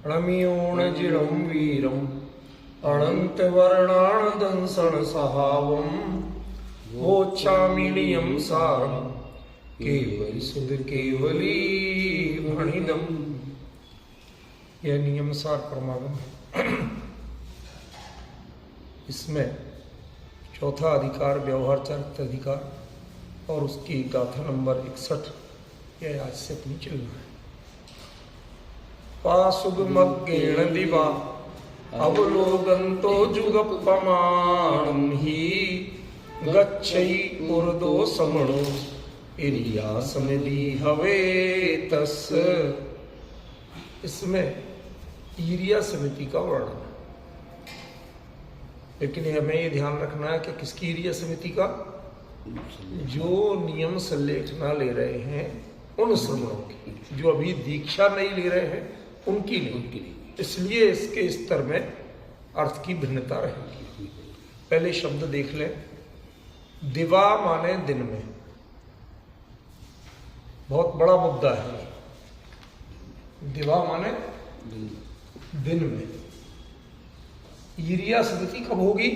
णमीयोणजिरं वीरम् अनन्तवर्णानदंसन् सहावं वोच्छामिनियं सारं केवली सुध केवली भणिदम। यह नियम सार परमागम है। इसमें चौथा अधिकार व्यवहार चरित्र अधिकार और उसकी गाथा नंबर 61 यह आज से अपनी चल रहा है। पासुगमग्गेण दिवा अवलोकन्तो जुगपमानं हि गच्छै उर्दो समणो इरिया समिधि हवे तस्। इसमें ईरिया समिति का वर्णन है, लेकिन हमें ये ध्यान रखना है कि किसकी ईरिया समिति का? जो नियम संलेखना ले रहे हैं उन श्रमणों की, जो अभी दीक्षा नहीं ले रहे हैं उनकी नहीं। इसलिए इसके स्तर में अर्थ की भिन्नता रहेगी। पहले शब्द देख लें। दिवा माने दिन में, बहुत बड़ा मुद्दा है। दिवा माने दिन में। ईरिया स्मृति कब होगी?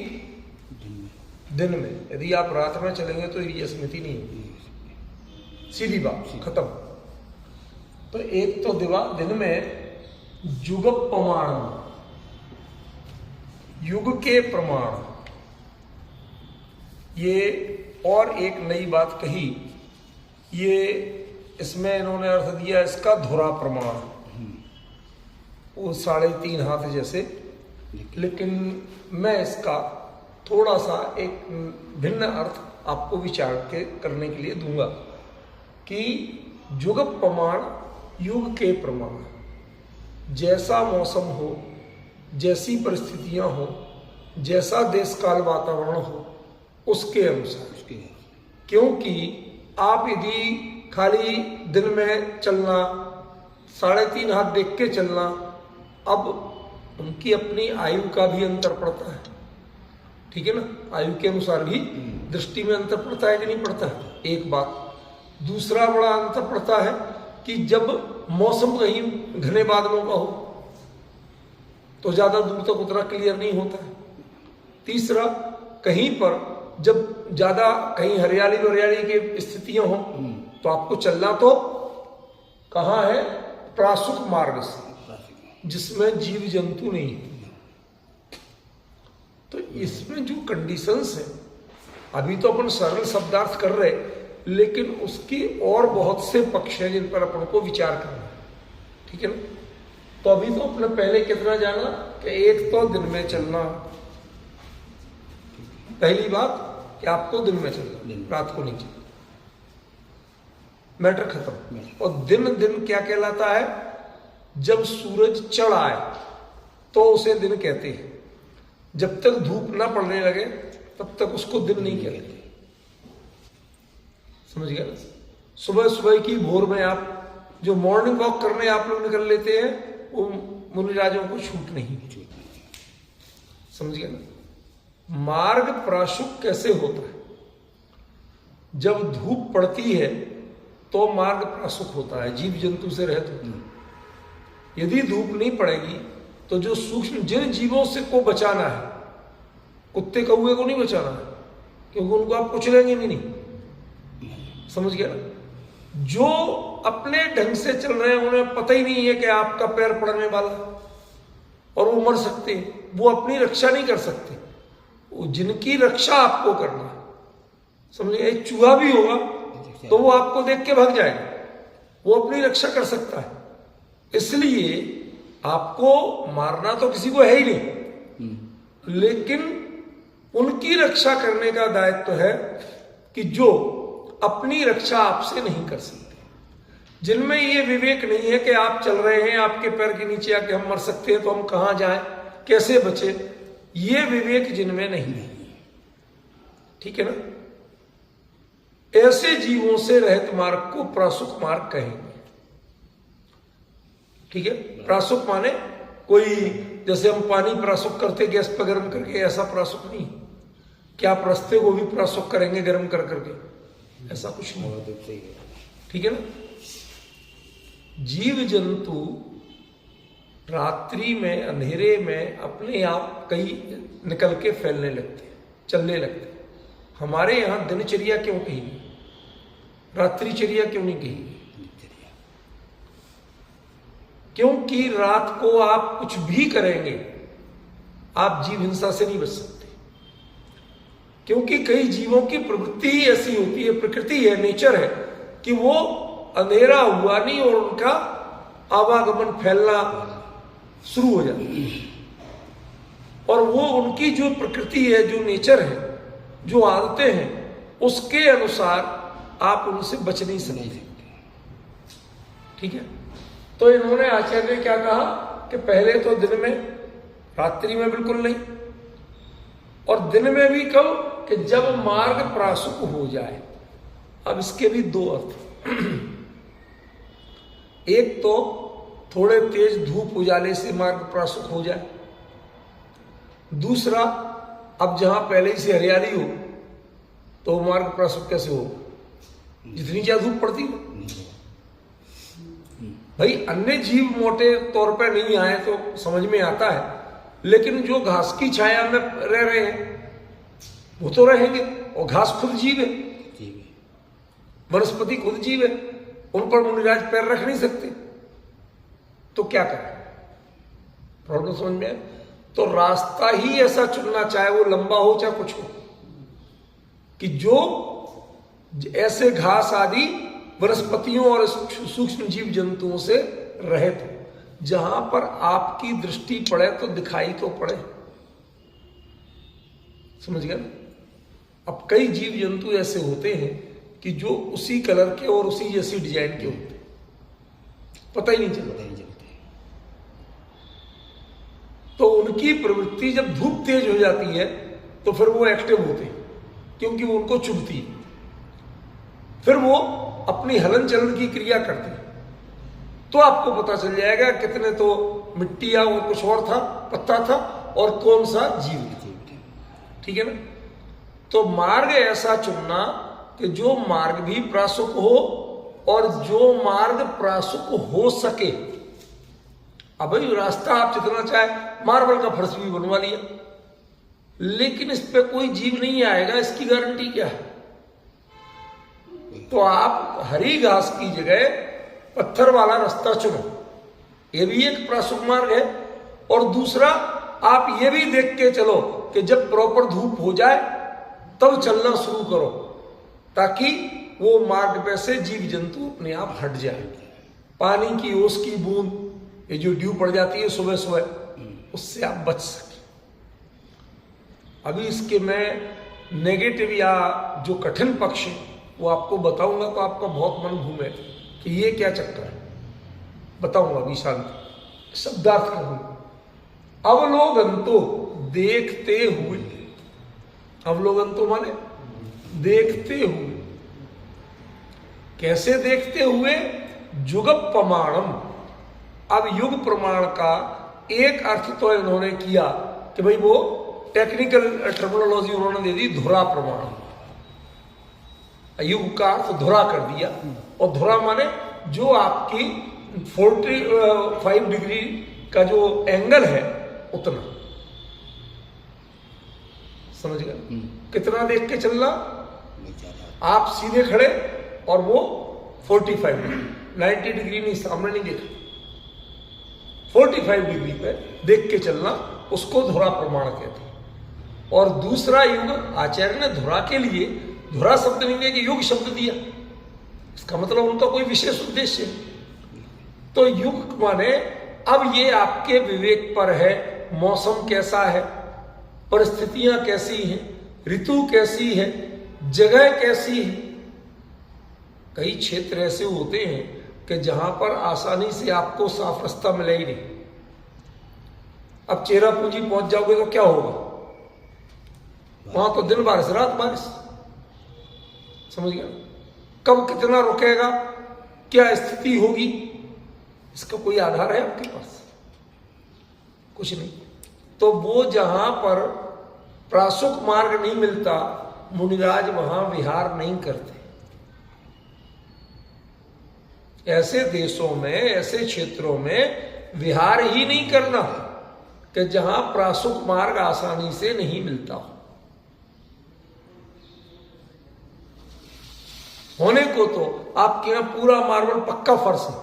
दिन में। यदि आप रात में चलेंगे तो ईरिया स्मृति नहीं होगी, सीधी बात, खत्म। तो एक तो दिवा दिन में, युग प्रमाण, युग के प्रमाण। ये और एक नई बात कही, ये इसमें इन्होंने अर्थ दिया इसका धुरा प्रमाण, वो 3.5 हाथ जैसे। लेकिन मैं इसका थोड़ा सा एक भिन्न अर्थ आपको विचार के करने के लिए दूंगा कि युग प्रमाण, युग के प्रमाण। जैसा मौसम हो, जैसी परिस्थितियां हो, जैसा देश काल वातावरण हो, उसके अनुसार। क्योंकि आप यदि खाली दिन में चलना, 3.5 हाथ देख के चलना, अब उनकी अपनी आयु का भी अंतर पड़ता है, ठीक है ना? आयु के अनुसार भी दृष्टि में अंतर पड़ता है कि नहीं पड़ता है? एक बात। दूसरा बड़ा अंतर पड़ता है कि जब मौसम कहीं घने बादलों का हो तो ज्यादा दूर तक उतना क्लियर नहीं होता है। तीसरा, कहीं पर जब ज्यादा कहीं हरियाली की स्थितियां हो तो आपको चलना तो कहाँ है? प्रासुक मार्ग से, जिसमें जीव जंतु नहीं है। तो इसमें जो कंडीशंस है, अभी तो अपन सरल शब्दार्थ कर रहे, लेकिन उसकी और बहुत से पक्ष हैं जिन पर अपन को विचार करना है, ठीक है ना? तो अभी तो अपने पहले कितना जाना कि एक तो दिन में चलना, पहली बात कि आपको दिन में चलना, रात को नहीं चलना, मैटर खत्म। और दिन क्या कहलाता है? जब सूरज चढ़ आए तो उसे दिन कहते हैं। जब तक धूप ना पड़ने लगे तब तक उसको दिन नहीं कहते। समझ गया ना? सुबह की भोर में आप जो मॉर्निंग वॉक करने आप लोग निकल लेते हैं, वो मुनिराजों को छूट नहीं। समझ गया ना? मार्ग प्राशुक कैसे होता है? जब धूप पड़ती है तो मार्ग प्राशुक होता है, जीव जंतु से रहित होता है। यदि धूप नहीं पड़ेगी तो जो सूक्ष्म जिन जीवों से को बचाना है, कुत्ते कौए को नहीं बचाना है, क्योंकि उनको आप कुचलेंगे भी नहीं। समझ गया ना? जो अपने ढंग से चल रहे हैं, उन्हें पता ही नहीं है कि आपका पैर पड़ने वाला और वो मर सकते हैं, वो अपनी रक्षा नहीं कर सकते। वो जिनकी रक्षा आपको करना है, समझ गया? एक चूहा भी होगा तो वो आपको देख के भाग जाएगा, वो अपनी रक्षा कर सकता है। इसलिए आपको मारना तो किसी को है ही नहीं, लेकिन उनकी रक्षा करने का दायित्व है कि जो अपनी रक्षा आपसे नहीं कर सकते, जिनमें ये विवेक नहीं है कि आप चल रहे हैं, आपके पैर के नीचे आके हम मर सकते हैं, तो हम कहां जाएं, कैसे बचे, ये विवेक जिनमें नहीं है, ठीक है ना? ऐसे जीवों से रहित मार्ग को प्रासुक मार्ग कहेंगे, ठीक है? प्रासुक माने कोई जैसे हम पानी प्रासुक करते गैस पर गर्म करके, ऐसा प्रासुक नहीं। क्या आप रास्ते को भी प्रासुक करेंगे गर्म कर करके? ऐसा कुछ नहीं, ठीक है ना? जीव जंतु रात्रि में अंधेरे में अपने आप कहीं निकल के फैलने लगते हैं, चलने लगते हैं। हमारे यहाँ दिनचर्या क्यों कही गई, रात्रिचर्या क्यों नहीं कही गई? क्योंकि रात को आप कुछ भी करेंगे आप जीव हिंसा से नहीं बच सकते, क्योंकि कई जीवों की प्रवृत्ति ही ऐसी होती है, प्रकृति है, नेचर है कि वो अंधेरा हुआ नहीं और उनका आवागमन फैलना शुरू हो जाता है। और वो उनकी जो प्रकृति है, जो नेचर है, जो आदतें हैं, उसके अनुसार आप उनसे बच नहीं सकते। ठीक है, तो इन्होंने आचार्य ने क्या कहा कि पहले तो दिन में, रात्रि में बिल्कुल नहीं, और दिन में भी कब कि जब मार्ग प्रासुक हो जाए। अब इसके भी दो अर्थ, एक तो थोड़े तेज धूप उजाले से मार्ग प्रासुक हो जाए, दूसरा अब जहां पहले ही से हरियाली हो तो मार्ग प्रासुक कैसे हो, जितनी ज्यादा धूप पड़ती हो। भाई अन्य जीव मोटे तौर पर नहीं आए तो समझ में आता है, लेकिन जो घास की छाया में रह रहे हैं वो तो रहेंगे, और घास खुद जीव है, वनस्पति खुद जीव है, उन पर मुनिराज पैर रख नहीं सकते, तो क्या करें? प्रॉब्लम समझ में आए? तो रास्ता ही ऐसा चुनना, चाहे वो लंबा हो चाहे कुछ हो, कि जो ऐसे घास आदि वनस्पतियों और सूक्ष्म जीव जंतुओं से रहित हो, जहां पर आपकी दृष्टि पड़े तो दिखाई तो पड़े। समझ गए ना? अब कई जीव जंतु ऐसे होते हैं कि जो उसी कलर के और उसी जैसी डिजाइन के होते हैं, पता ही नहीं चलता। तो उनकी प्रवृत्ति जब धूप तेज हो जाती है तो फिर वो एक्टिव होते हैं, क्योंकि वो उनको चुभती है, फिर वो अपनी हलन चलन की क्रिया करते हैं। तो आपको पता चल जाएगा कितने तो मिट्टियां और कुछ और था, पत्ता था, और कौन सा जीव था। ठीक है ना? तो मार्ग ऐसा चुनना कि जो मार्ग भी प्रासुक हो और जो मार्ग प्रासुक हो सके। अब भाई रास्ता आप जितना चाहे मार्बल का फर्श भी बनवा लिया, लेकिन इस पे कोई जीव नहीं आएगा, इसकी गारंटी क्या है? तो आप हरी घास की जगह पत्थर वाला रास्ता चुनो, ये भी एक प्रासुक मार्ग है। और दूसरा, आप ये भी देख के चलो कि जब प्रॉपर धूप हो जाए तब चलना शुरू करो, ताकि वो मार्ग पे से जीव जंतु अपने आप हट जाए। पानी की ओस की बूंद, ये जो ड्यू पड़ जाती है सुबह सुबह, उससे आप बच सके। अभी इसके मैं नेगेटिव या जो कठिन पक्ष है वो आपको बताऊंगा, तो आपका बहुत मन घूमे कि ये क्या चक्कर है। बताऊंगा अभी शांति शब्दार्थ करूंगा। अवलोकंतो देखते हुए, अवलोकंतो माने देखते हुए। कैसे देखते हुए? युग प्रमाणम। अब युग प्रमाण का एक अर्थ तो इन्होंने किया कि भाई वो टेक्निकल टर्मिनोलॉजी उन्होंने दे दी, धुरा प्रमाण। युग का अर्थ धुरा कर दिया, और धुरा माने जो आपकी 45 डिग्री का जो एंगल है उतना। समझ गए? कितना देख के चलना? आप सीधे खड़े और वो 45 डिग्री, 90 डिग्री नहीं, सामने नहीं देखा, 45 डिग्री पे देख के चलना, उसको धुरा प्रमाण कहते हैं। और दूसरा युग, आचार्य ने धुरा के लिए धुरा शब्द नहीं दिया कि युग शब्द दिया, इसका मतलब उनका कोई विशेष उद्देश्य है। तो युग माने अब ये आपके विवेक पर है, मौसम कैसा है, परिस्थितियां कैसी हैं, ऋतु कैसी है, जगह कैसी है। कई क्षेत्र ऐसे होते हैं कि जहां पर आसानी से आपको साफ रास्ता मिले ही नहीं। अब चेरापूंजी पहुंच जाओगे तो क्या होगा? वहां तो दिन बारिश रात बारिश। समझ गया? कब कितना रुकेगा, क्या स्थिति होगी, इसका कोई आधार है आपके पास? कुछ नहीं। तो वो जहां पर प्रासुक मार्ग नहीं मिलता, मुनिराज वहां विहार नहीं करते। ऐसे देशों में, ऐसे क्षेत्रों में विहार ही नहीं करना कि जहां प्रासुक मार्ग आसानी से नहीं मिलता हो। होने को तो आपके यहां पूरा मार्बल पक्का फर्श है,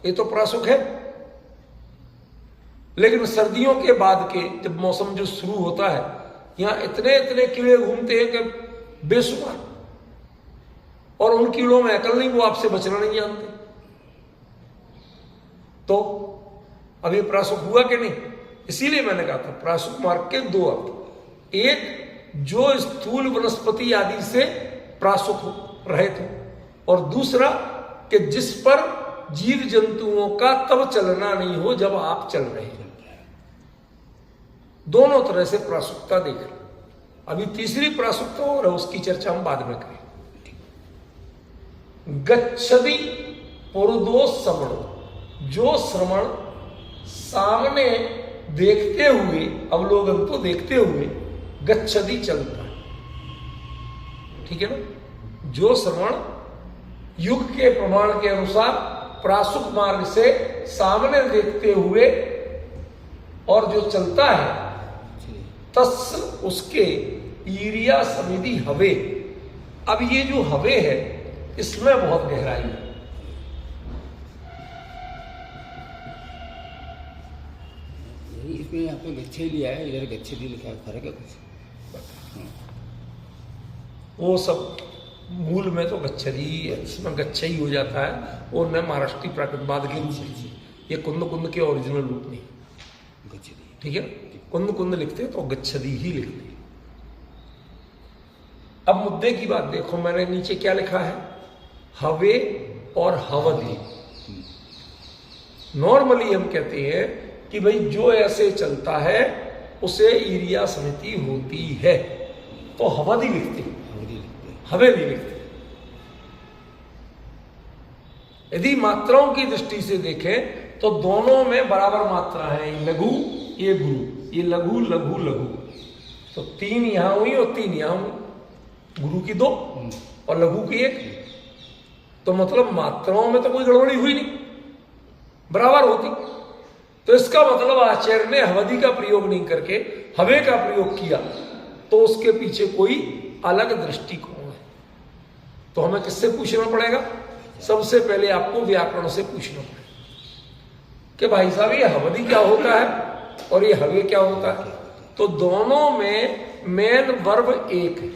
ये तो प्रासुक है। लेकिन सर्दियों के बाद के जब मौसम जो शुरू होता है, यहां इतने इतने कीड़े घूमते हैं कि बेशुमार, और उन कीड़ों में अकल नहीं, वो आपसे बचना नहीं जानते। तो अभी प्रासुक हुआ कि नहीं? इसीलिए मैंने कहा था प्रासुक मार्ग के दो अर्थ, एक जो स्थूल वनस्पति आदि से प्रासुक रहित हो, और दूसरा कि जिस पर जीव जंतुओं का तब चलना नहीं हो जब आप चल रहे हैं। दोनों तरह से प्रासुकता देख रहे। अभी तीसरी प्रासुकता और है, उसकी चर्चा हम बाद में करें। गच्छति पुरुदो श्रवणो, जो श्रवण सामने देखते हुए, अवलोकन को देखते हुए गच्छति चलता है, ठीक है ना। जो श्रवण युग के प्रमाण के अनुसार प्रासुक मार्ग से सामने देखते हुए और जो चलता है, तस् उसके ईरिया समिति हवे। अब ये जो हवे है इसमें बहुत गहराई है। इसमें यहाँ पे गच्छे लिया है, इधर गच्छे दी लिखा है, फर्क है कुछ? वो सब मूल में तो गच्छरी, इसमें गच्छा ही हो जाता है, और न महाराष्ट्रीय प्राकृतवाद के रूप में, ये कुंद कुंद के ओरिजिनल रूप नहीं, गच्छदी, ठीक है। कुंद कुंद लिखते तो गच्छदी ही लिखते। अब मुद्दे की बात देखो, मैंने नीचे क्या लिखा है, हवे और हवदी। नॉर्मली हम कहते हैं कि भाई जो ऐसे चलता है उसे ईरिया समिति होती है, तो हवदी लिखते, हवे नहीं लिखते। यदि मात्राओं की दृष्टि से देखें तो दोनों में बराबर मात्रा है, लघु ये गुरु, ये लघु लघु लघु, तो 3 यहां हुई और 3 यहां हुई, गुरु की 2 और लघु की 1, तो मतलब मात्राओं में तो कोई गड़बड़ी हुई नहीं, बराबर होती। तो इसका मतलब आचार्य ने हवदी का प्रयोग नहीं करके हवे का प्रयोग किया, तो उसके पीछे कोई अलग दृष्टिकोण है। तो हमें किससे पूछना पड़ेगा? सबसे पहले आपको व्याकरण से पूछना पड़ेगा कि भाई साहब ये हवदी क्या होता है और ये हवे क्या होता है। तो दोनों में मेन वर्ब एक है।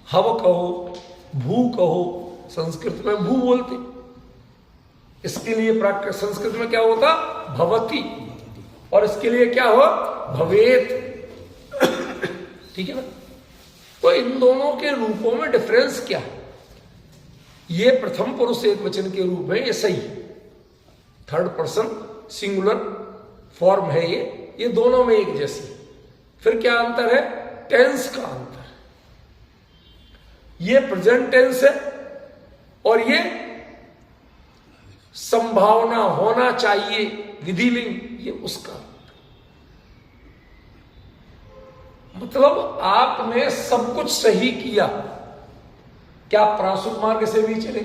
हव कहो, भू कहो, संस्कृत में भू बोलते, इसके लिए संस्कृत में क्या होता? भवती, और इसके लिए क्या हो? भवेत, ठीक है ना। तो इन दोनों के रूपों में डिफरेंस क्या है? ये प्रथम पुरुष एक वचन के रूप में ये सही है, 3rd पर्सन सिंगुलर फॉर्म है ये दोनों में एक जैसी। फिर क्या अंतर है? टेंस का अंतर। ये प्रेजेंट टेंस है और ये संभावना होना चाहिए विधिलिंग, ये उसका मतलब आपने सब कुछ सही किया। क्या आप प्रासुक मार्ग से भी चले,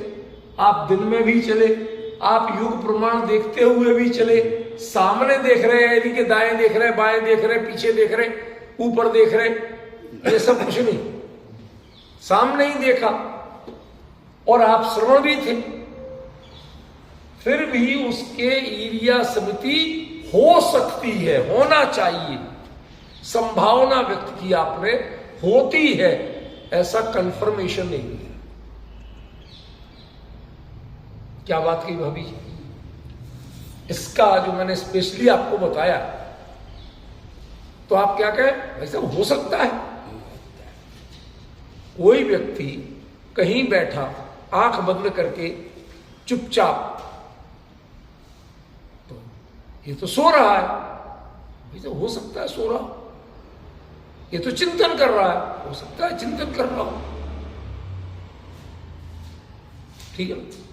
आप दिन में भी चले, आप युग प्रमाण देखते हुए भी चले, सामने देख रहे हैं यानी कि दाएं देख रहे हैं, बाएं देख रहे हैं, पीछे देख रहे हैं, ऊपर देख रहे हैं, ये सब कुछ नहीं, सामने ही देखा और आप श्रवण भी थे, फिर भी उसके ईरिया समिति हो सकती है, होना चाहिए, संभावना व्यक्त की आपने, होती है, ऐसा कंफर्मेशन नहीं है। क्या बात कही भाभी? इसका जो मैंने स्पेशली आपको बताया, तो आप क्या कहें? भाई साहब हो सकता है। कोई व्यक्ति कहीं बैठा आंख बंद करके चुपचाप, तो ये तो सो रहा है, भाई साहब हो सकता है सो रहा, ये तो चिंतन कर रहा है, हो सकता है चिंतन कर रहा हो, ठीक है।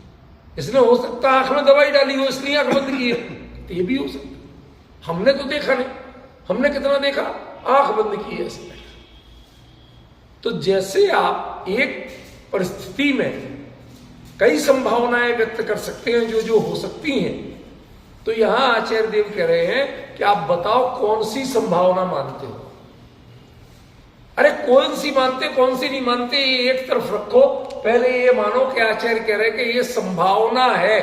इसने हो सकता है आंख में दवाई डाली हो इसलिए आंख बंद की है, तो ये भी हो सकता है। हमने तो देखा नहीं, हमने कितना देखा? आंख बंद की है इसने। तो जैसे आप एक परिस्थिति में कई संभावनाएं व्यक्त कर सकते हैं जो जो हो सकती हैं। तो यहां आचार्य देव कह रहे हैं कि आप बताओ कौन सी संभावना मानते हो। अरे कौन सी मानते कौन सी नहीं मानते ये एक तरफ रखो, पहले ये मानो कि आचार्य कह रहे हैं कि ये संभावना है,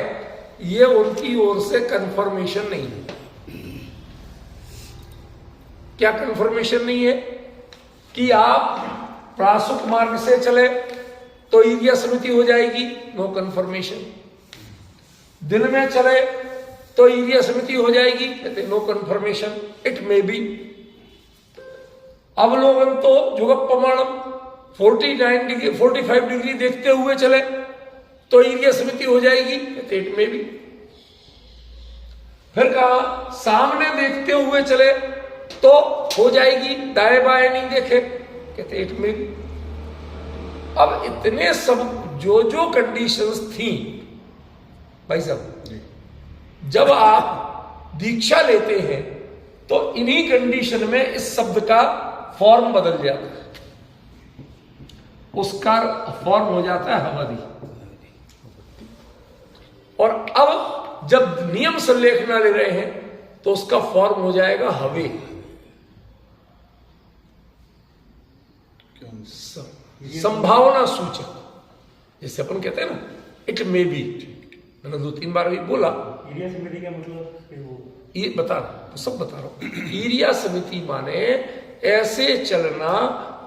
ये उनकी ओर से कंफर्मेशन नहीं है। क्या कंफर्मेशन नहीं है? कि आप प्रासुक मार्ग से चले तो ईर्ष्या समिति हो जाएगी, नो कंफर्मेशन। दिन में चले तो ईर्ष्या समिति हो जाएगी, कहते no confirmation, it may be. अवलोकन तो जुगप प्रमाणम 49 डिग्री 45 डिग्री देखते हुए चले तो ईर्ष्या समिति हो जाएगी, कहते इट मे बी। फिर कहा सामने देखते हुए चले तो हो जाएगी, दाएं बाएं नहीं देखे, कहते इट मे बी। अब इतने सब जो जो कंडीशंस थी भाई साहब, जब आप दीक्षा लेते हैं तो इन्हीं कंडीशन में इस शब्द का फॉर्म बदल जाता है, उसका फॉर्म हो जाता है हवदी। और अब जब नियम संलेखना ले रहे हैं तो उसका फॉर्म हो जाएगा हवे। संभावना सूचक, जैसे अपन कहते हैं ना इट मे बी, मैंने 2-3 बार भी बोला। ईर्ष्या समिति का मतलब ये बता रहा हूं, सब बता रहा हूं। ईर्ष्या समिति माने ऐसे चलना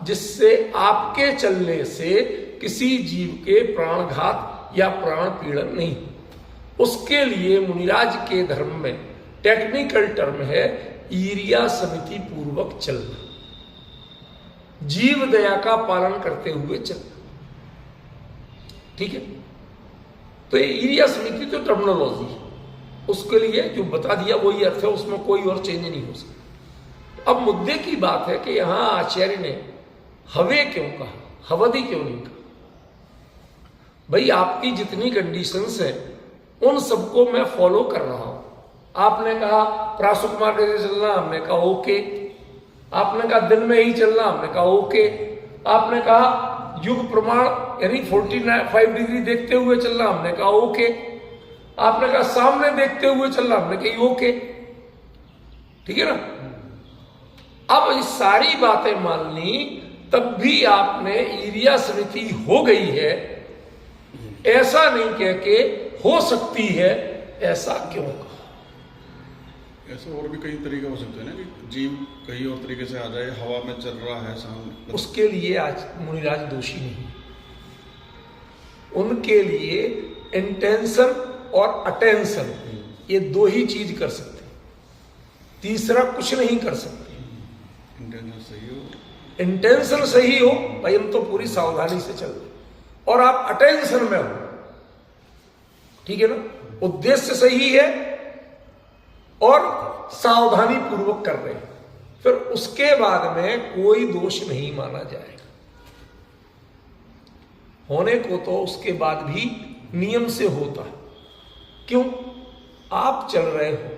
जिससे आपके चलने से किसी जीव के प्राणघात या प्राण पीड़न नहीं। उसके लिए मुनिराज के धर्म में टेक्निकल टर्म है ईर्ष्या समिति पूर्वक चलना, जीव दया का पालन करते हुए चलना। ठीक है, तो ये ईर्ष्या समिति तो टर्मिनोलॉजी है, उसके लिए जो बता दिया वही अर्थ है, उसमें कोई और चेंज नहीं हो सकता। अब मुद्दे की बात है कि यहां आचार्य ने हवे क्यों कहा, हवदी क्यों नहीं कहा? भाई आपकी जितनी कंडीशंस हैं उन सबको मैं फॉलो कर रहा हूं। आपने कहा प्रासुक मार्ग से चलना, हमने कहा ओके। आपने कहा दिन में ही चलना, हमने कहा ओके। आपने कहा युग प्रमाण यानी 45 डिग्री देखते हुए चलना, हमने कहा ओके। आपने कहा सामने देखते हुए चलना, हमने कही ओके। ठीक है ना? अब ये सारी बातें मान ली, तब भी आपने ईर्ष्या समिति हो गई है ऐसा नहीं कह के हो सकती है ऐसा क्यों कहा? ऐसा और भी कई तरीके हो सकते हैं ना कि जीव कहीं और तरीके से आ जाए, हवा में चल रहा है सामने। उसके लिए आज मुनिराज दोषी नहीं, उनके लिए इंटेंशन और अटेंशन ये दो ही चीज कर सकते, तीसरा कुछ नहीं कर सकते। इंटेंशन सही हो, इंटेंशन सही हो भाई, हम तो पूरी सावधानी से चल रहे, और आप अटेंशन में हो, ठीक है ना, उद्देश्य सही है और सावधानी पूर्वक कर रहे हैं, फिर उसके बाद में कोई दोष नहीं माना जाएगा। होने को तो उसके बाद भी नियम से होता है। क्यों? आप चल रहे हो,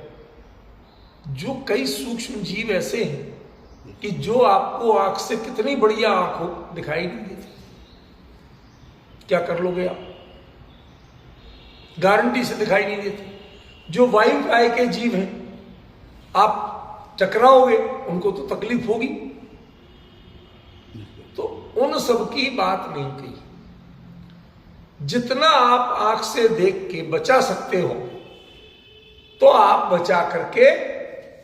जो कई सूक्ष्म जीव ऐसे हैं कि जो आपको आंख से कितनी बढ़िया आंख हो दिखाई नहीं देती, क्या कर लोगे आप? गारंटी से दिखाई नहीं देती। जो वायु काय के जीव हैं, आप टकराओगे उनको तो तकलीफ होगी, तो उन सब की बात नहीं कही। जितना आप आंख से देख के बचा सकते हो तो आप बचा करके,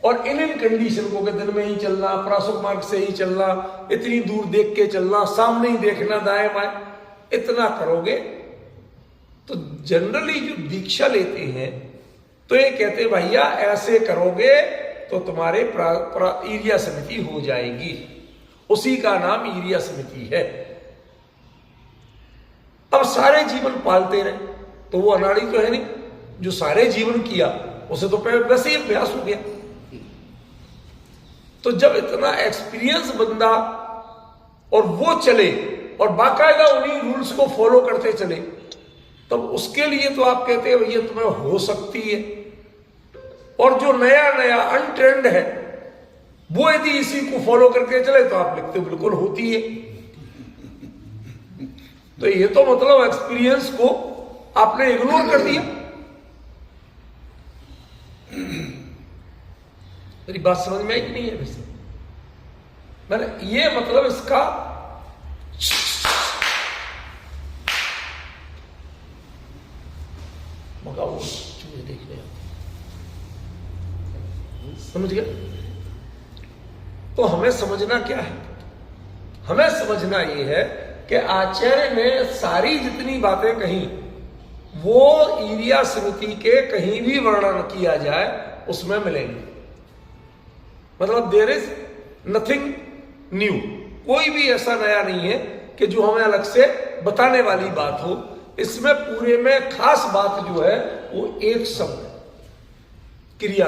और इन कंडीशन को, दिन में ही चलना, प्रासुक मार्ग से ही चलना, इतनी दूर देख के चलना, सामने ही देखना, दाएं बाएं, इतना करोगे तो जनरली जो दीक्षा लेते हैं तो ये कहते भैया ऐसे करोगे तो तुम्हारे ईर्ष्या समिति हो जाएगी। उसी का नाम ईर्ष्या समिति है। अब सारे जीवन पालते रहे तो वो अनाड़ी तो है नहीं, जो सारे जीवन किया उसे तो वैसे ही अभ्यास हो गया। तो जब इतना एक्सपीरियंस बंदा और वो चले और बाकायदा उन्हीं रूल्स को फॉलो करते चले, तब उसके लिए तो आप कहते हैं भैया तुम्हें हो सकती है। और जो नया नया अनट्रेंड है वो यदि इसी को फॉलो करके चले तो आप लिखते बिल्कुल होती है। तो ये तो मतलब एक्सपीरियंस को आपने इग्नोर कर दिया। मेरी बात समझ में आई कि नहीं है वैसे? मैंने ये मतलब इसका मगा वो चूहे देखने आते, समझ गया? तो हमें समझना क्या है? हमें समझना ये है कि आचार्य ने सारी जितनी बातें कही वो ईरिया समिति के कहीं भी वर्णन किया जाए उसमें मिलेंगे। मतलब देयर इज नथिंग न्यू, कोई भी ऐसा नया नहीं है कि जो हमें अलग से बताने वाली बात हो। इसमें पूरे में खास बात जो है वो एक शब्द क्रिया,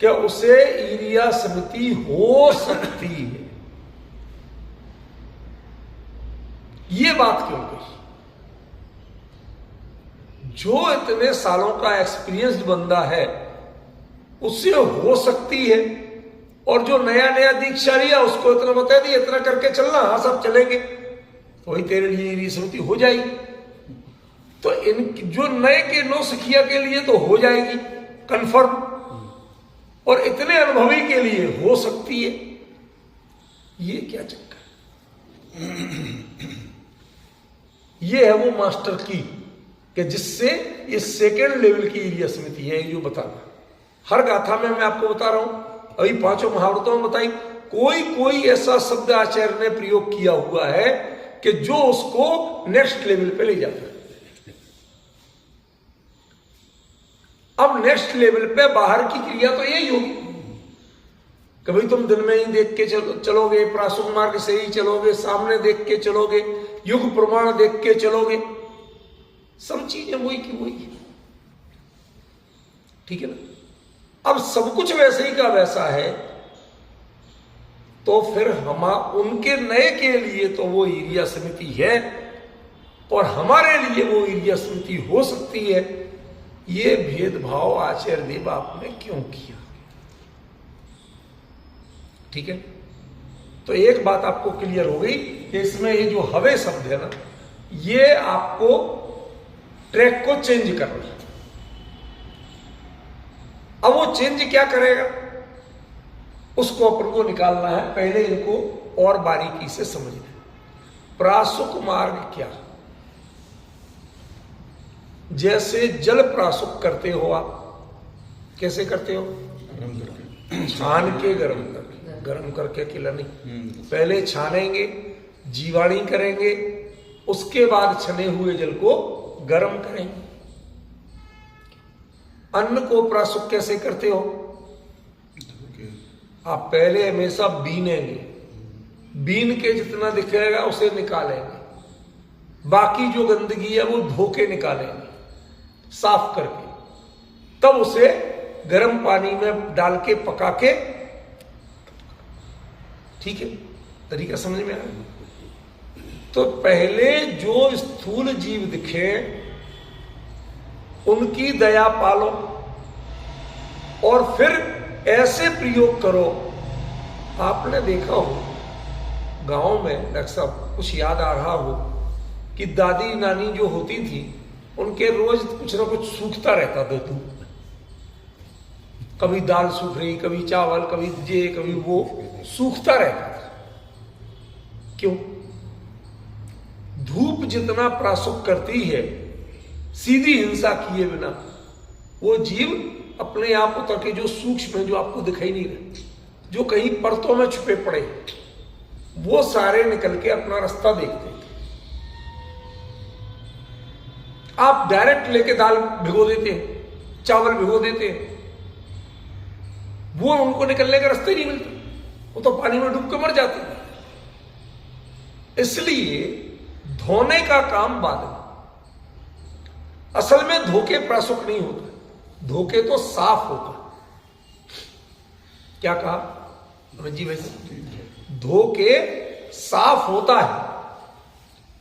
क्या उसे ईरिया समिति हो सकती है, ये बात क्यों कही? जो इतने सालों का एक्सपीरियंस्ड बंदा है उससे हो सकती है, और जो नया नया दीक्षा लिया उसको इतना बता दिया इतना करके चलना, हाँ सब चलेंगे, तो वही तेरे लिए ईरिया समिति हो जाएगी। तो इन जो नए के नो सिखिया के लिए तो हो जाएगी कंफर्म, और इतने अनुभवी के लिए हो सकती है। ये क्या चक्कर? ये है वो मास्टर की कि जिससे ये सेकेंड लेवल की ईरिया समिति है, जो बताना। हर गाथा में मैं आपको बता रहा हूं, अभी 5 महावृतों में बताई, कोई ऐसा शब्द आचार्य ने प्रयोग किया हुआ है कि जो उसको नेक्स्ट लेवल पे ले जाता है। अब नेक्स्ट लेवल पे बाहर की क्रिया तो यही होगी कि भाई तुम दिन में ही देख के चलोगे, प्रासुक मार्ग से ही चलोगे, सामने देख के चलोगे, युग प्रमाण देख के चलोगे, सब चीजें वही की वही, ठीक है ना? अब सब कुछ वैसे ही का वैसा है, तो फिर हम उनके नए के लिए तो वो ईरिया समिति है, और हमारे लिए वो ईरिया समिति हो सकती है। ये भेदभाव आचार्य देव आपने क्यों किया? ठीक है, तो एक बात आपको क्लियर हो गई कि इसमें ये जो हवे शब्द है ना, ये आपको ट्रैक को चेंज करना है। अब वो चेंज क्या करेगा उसको अपन को निकालना है। पहले इनको और बारीकी से समझना है। प्रासुक मार्ग क्या? जैसे जल प्रासुक करते हो आप, कैसे करते हो? गरम करके, छान के गरम करके किला नहीं, पहले छानेंगे, जीवाणी करेंगे, उसके बाद छने हुए जल को गर्म करेंगे। अन्न को प्रासुक कैसे करते हो? आप पहले हमेशा बीनेंगे, बीन के जितना दिखेगा उसे निकालेंगे, बाकी जो गंदगी है वो धो के निकालेंगे साफ करके, तब उसे गर्म पानी में डाल के पका के, ठीक है? तरीका समझ में आया? तो पहले जो स्थूल जीव दिखे उनकी दया पालो, और फिर ऐसे प्रयोग करो। आपने देखा हो गांव में, डॉक्टर साहब कुछ याद आ रहा हो कि दादी नानी जो होती थी उनके रोज कुछ ना कुछ सूखता रहता था, तू कभी दाल सूख रही, कभी चावल, कभी ये कभी वो, सूखता रहता था। क्यों? धूप जितना प्रासुक करती है सीधी हिंसा किए बिना, वो जीव अपने आप उतर के जो सूक्ष्म है, जो आपको दिखाई नहीं रहे, जो कहीं परतों में छुपे पड़े, वो सारे निकल के अपना रास्ता देखते थे। आप डायरेक्ट लेके दाल भिगो देते हैं, चावल भिगो देते हैं, वो उनको निकलने का रास्ता ही नहीं मिलता, वो तो पानी में डूब के मर जाते हैं। इसलिए धोने का काम बाद में। असल में धोके प्रासुक नहीं होता, धोके तो साफ होता। क्या कहा अमित जी? वैसे धोके साफ होता है।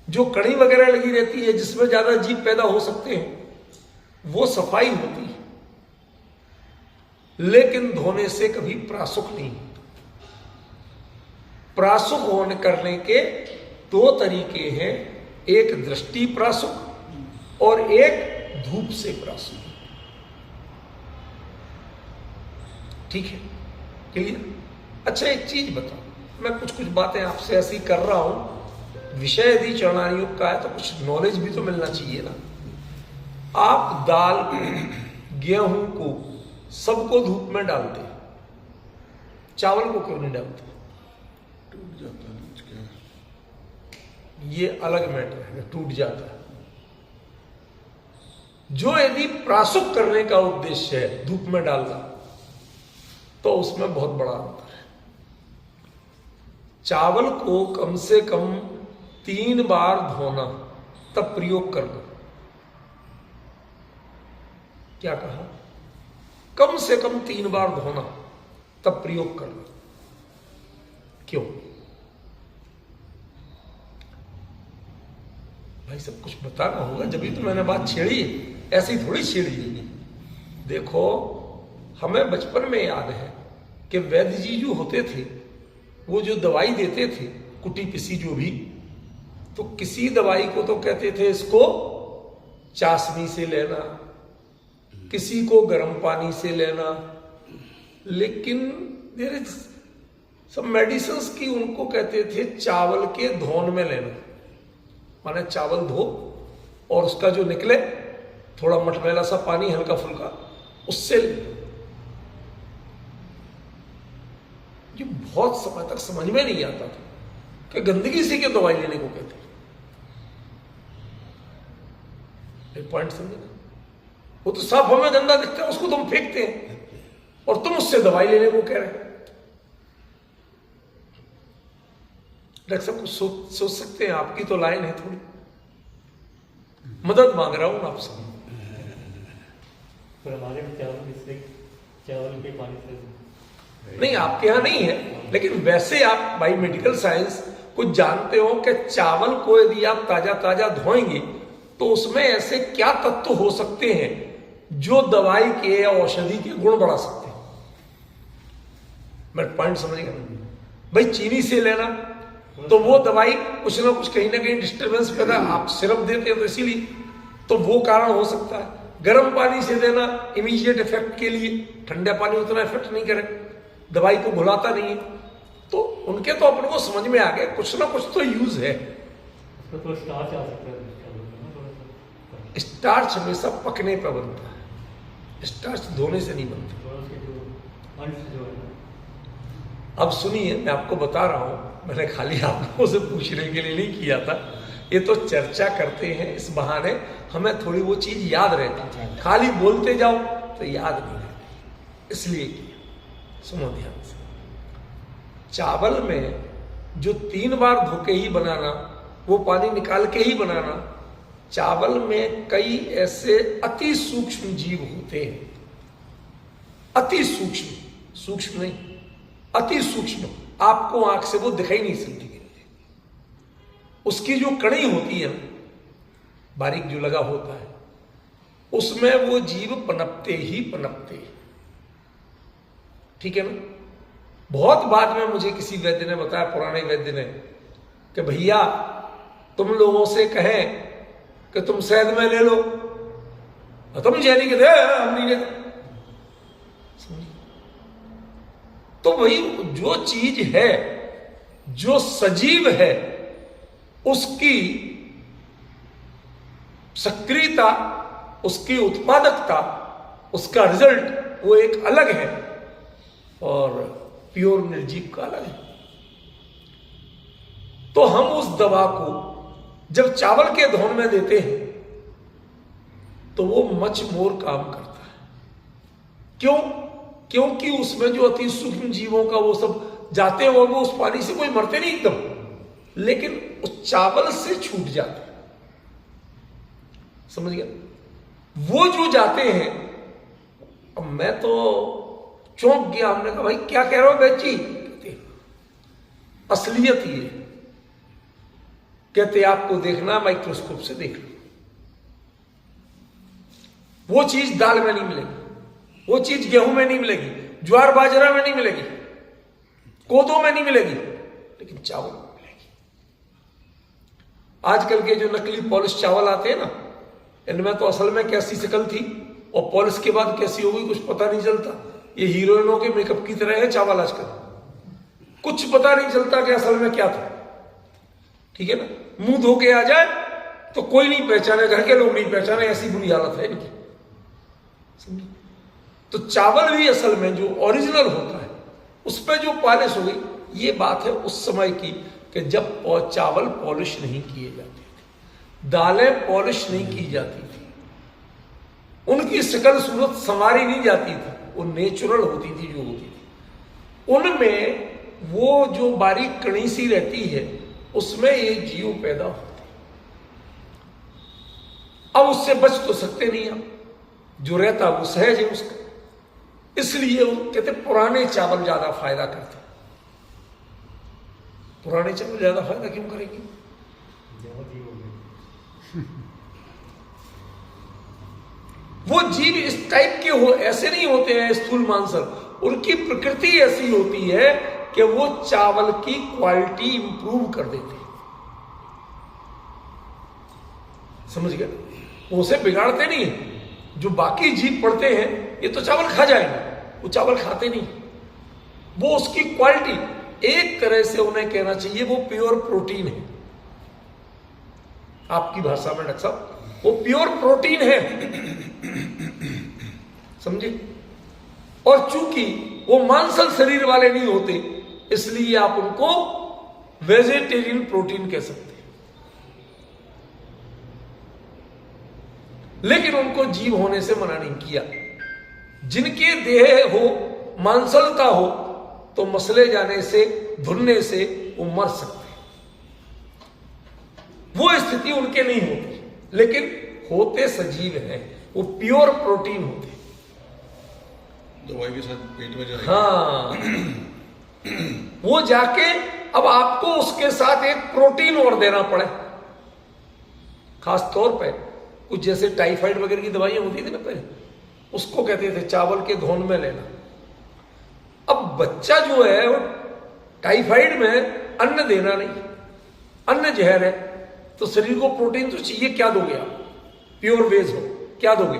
जो कड़ी वगैरह लगी रहती है जिसमें ज्यादा जीव पैदा हो सकते हैं, वो सफाई होती है, लेकिन धोने से कभी प्रासुक नहीं होता। प्रासुक होने करने के 2 तरीके हैं, एक दृष्टि प्रासुक और एक धूप से प्रासुद। ठीक है, क्लियर? अच्छा, एक चीज बताओ, मैं कुछ बातें आपसे ऐसी कर रहा हूं, विषय यदि चरणारी योग का है तो कुछ नॉलेज भी तो मिलना चाहिए ना। आप दाल को, गेहूं को, सबको धूप में डालते हैं, चावल को क्यों नहीं डालते? टूट जाता है क्या? ये अलग मैटर है, टूट जाता है। जो यदि प्रासुक करने का उद्देश्य है धूप में डालना, तो उसमें बहुत बड़ा अंतर है। चावल को कम से कम 3 बार धोना, तब प्रयोग करना। क्या कहा? कम से कम 3 बार धोना, तब प्रयोग करना। क्यों? भाई सब कुछ बताना होगा, जब भी तो मैंने बात छेड़ी, ऐसी थोड़ी छेड़ी है। देखो, हमें बचपन में याद है कि वैद्य जी जो होते थे, वो जो दवाई देते थे, कुटी पिसी जो भी, तो किसी दवाई को तो कहते थे इसको चाशनी से लेना, किसी को गर्म पानी से लेना, लेकिन देयर इज सब मेडिसिन्स की उनको कहते थे चावल के धोन में लेना। माने चावल धो और उसका जो निकले थोड़ा मटमैला सा पानी हल्का फुल्का, उससे ले। ये बहुत समय तक समझ में नहीं आता था कि गंदगी से क्यों दवाई लेने को कहते हैं। एक पॉइंट समझे ना? वो तो साफ हमें गंदा दिखता है, उसको तुम फेंकते हैं और तुम उससे दवाई लेने को कह रहे हैं। डॉक्टर साहब कुछ सोच सकते हैं, आपकी तो लाइन है, थोड़ी मदद मांग रहा हूं आपसे। पर हमारे चावल के पानी से नहीं, आपके यहां नहीं है, लेकिन वैसे आप बाई मेडिकल साइंस कुछ जानते हो कि चावल को यदि आप ताजा ताजा धोएंगे तो उसमें ऐसे क्या तत्व हो सकते हैं जो दवाई के या औषधि के गुण बढ़ा सकते हैं। मैं पॉइंट समझ गया? भाई चीनी से लेना तो वो दवाई कुछ ना कुछ कहीं ना कहीं डिस्टर्बेंस पैदा, आप सिरप देते हैं तो इसीलिए, तो वो कारण हो सकता है। गर्म पानी से देना इमीडिएट इफेक्ट के लिए, ठंडा पानी उतना इफेक्ट नहीं करे, दवाई को घुलाता नहीं है, तो उनके तो अपन को समझ में आ गया कुछ ना कुछ तो यूज है। तो स्टार्च आ सकता है, स्टार्च हमेशा पकने पर बनता है, स्टार्च धोने से नहीं बनता। अब सुनिए, मैं आपको बता रहा हूं, मैंने खाली आप लोगों से पूछने के लिए नहीं किया था, ये तो चर्चा करते हैं, इस बहाने हमें थोड़ी वो चीज याद रहती है। खाली बोलते जाओ तो याद नहीं रहती, इसलिए किया। सुनो ध्यान से, चावल में जो 3 बार धोके ही बनाना, वो पानी निकाल के ही बनाना, चावल में कई ऐसे अति सूक्ष्म जीव होते हैं, अति सूक्ष्म, सूक्ष्म नहीं, अति सूक्ष्म, आपको आंख से वो दिखाई नहीं सकती। उसकी जो कड़ी होती है, बारीक जो लगा होता है, उसमें वो जीव पनपते ही पनपते। ठीक है ना? बहुत बाद में मुझे किसी वैद्य ने बताया, पुराने वैद्य ने, कि भैया तुम लोगों से कहें कि तुम शहद में ले लो, तुम जैनी के दे, हम नहीं लेते। तो वही जो चीज है, जो सजीव है, उसकी सक्रियता, उसकी उत्पादकता, उसका रिजल्ट वो एक अलग है, और प्योर निर्जीव का अलग है। तो हम उस दवा को जब चावल के धोन में देते हैं तो वो मच मोर काम करता है। क्यों? क्योंकि उसमें जो अति सूक्ष्म जीवों का वो सब जाते हैं और वो उस पानी से कोई मरते नहीं एकदम, लेकिन उस चावल से छूट जाते हैं। समझ गया? वो जो जाते हैं, अब मैं तो चौंक गया, हमने कहा भाई क्या कह रहे हो बच्ची? कहते असलियत ये, कहते आपको देखना माइक्रोस्कोप से देख लो, वो चीज दाल में नहीं मिलेगी, वो चीज गेहूं में नहीं मिलेगी, ज्वार बाजरा में नहीं मिलेगी, कोदो में नहीं मिलेगी, लेकिन चावल में मिलेगी। आजकल के जो नकली पॉलिश चावल आते हैं ना, इनमें तो असल में कैसी शक्ल थी और पॉलिश के बाद कैसी होगी कुछ पता नहीं चलता। ये हीरोइनों के मेकअप की तरह है चावल आजकल, कुछ पता नहीं चलता कि असल में क्या था। ठीक है ना, मुंह धो के आ जाए तो कोई नहीं पहचाने, घर के लोग नहीं पहचाने, ऐसी बुरी हालत है इनकी, समझे। तो चावल भी असल में जो ओरिजिनल होता है उस पर जो पॉलिश हो गई, ये बात है उस समय की कि जब चावल पॉलिश नहीं किए जाते थे, दालें पॉलिश नहीं की जाती थी, उनकी शक्ल सूरत संवारी नहीं जाती थी, वो नेचुरल होती थी जो होती थी। उनमें वो जो बारीक कणी सी रहती है उसमें ये जीव पैदा होते। अब उससे बच तो सकते नहीं हम, जो रहता वो सहज है उसका, इसलिए वो कहते पुराने चावल ज्यादा फायदा करते। पुराने चावल ज्यादा फायदा क्यों करेंगे? वो जीव इस टाइप के हो, ऐसे नहीं होते हैं स्थूल मांसल, उनकी प्रकृति ऐसी होती है कि वो चावल की क्वालिटी इंप्रूव कर देते हैं, समझ गए? वो उसे बिगाड़ते नहीं है। जो बाकी जीव पड़ते हैं ये तो चावल खा जाएंगे, वो चावल खाते नहीं, वो उसकी क्वालिटी, एक तरह से उन्हें कहना चाहिए वो प्योर प्रोटीन है। आपकी भाषा में डॉक्टर साहब वो प्योर प्रोटीन है, समझे। और चूंकि वो मांसल शरीर वाले नहीं होते इसलिए आप उनको वेजिटेरियन प्रोटीन कह सकते हैं। लेकिन उनको जीव होने से मना नहीं किया। जिनके देह हो, मांसलता हो, तो मसले जाने से, धुलने से वो मर सकते हैं, वो स्थिति उनके नहीं होती। लेकिन होते सजीव हैं, वो प्योर प्रोटीन होते हैं। दवाई के साथ पेट में जाएगी। हाँ, वो जाके अब आपको उसके साथ एक प्रोटीन और देना पड़े, खास तौर पे कुछ जैसे टाइफाइड वगैरह की दवाइयां होती थी ना पहले, उसको कहते थे चावल के धोन में लेना। अब बच्चा जो है वो टाइफाइड में अन्न देना नहीं, अन्न जहर है, तो शरीर को प्रोटीन तो चाहिए, क्या दोगे आप? प्योर वेज हो, क्या दोगे?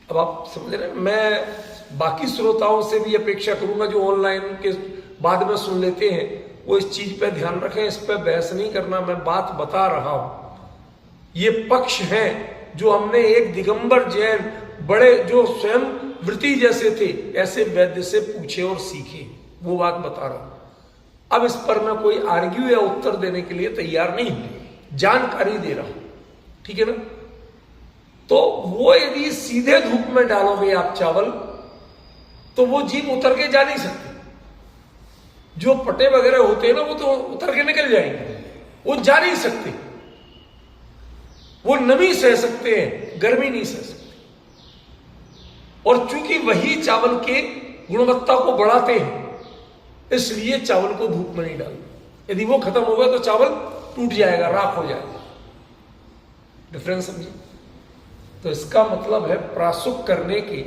अब आप समझ रहे हैं। मैं बाकी श्रोताओं से भी अपेक्षा करूंगा जो ऑनलाइन के बाद में सुन लेते हैं, वो इस चीज पे ध्यान रखें, इस पे बहस नहीं करना, मैं बात बता रहा हूं। ये पक्ष हैं जो हमने एक दिगंबर जैन बड़े जो स्वयं वृत्ति जैसे थे ऐसे वैद्य से पूछे और सीखे, वो बात बता रहा हूं। अब इस पर मैं कोई आर्ग्यू या उत्तर देने के लिए तैयार नहीं हूं, जानकारी दे रहा हूं, ठीक है ना। तो वो यदि सीधे धूप में डालोगे आप चावल, तो वो जीव उतर के जा नहीं सकते। जो पटे वगैरह होते हैं ना, वो तो उतर के निकल जाएंगे, वो जा नहीं सकते। वो नमी सह सकते हैं, गर्मी नहीं सह सकते। और चूंकि वही चावल के गुणवत्ता को बढ़ाते हैं, इसलिए चावल को धूप में नहीं डालना। यदि वो खत्म होगा तो चावल टूट जाएगा, राख हो जाएगा। डिफरेंस समझिए। तो इसका मतलब है प्रासुक करने के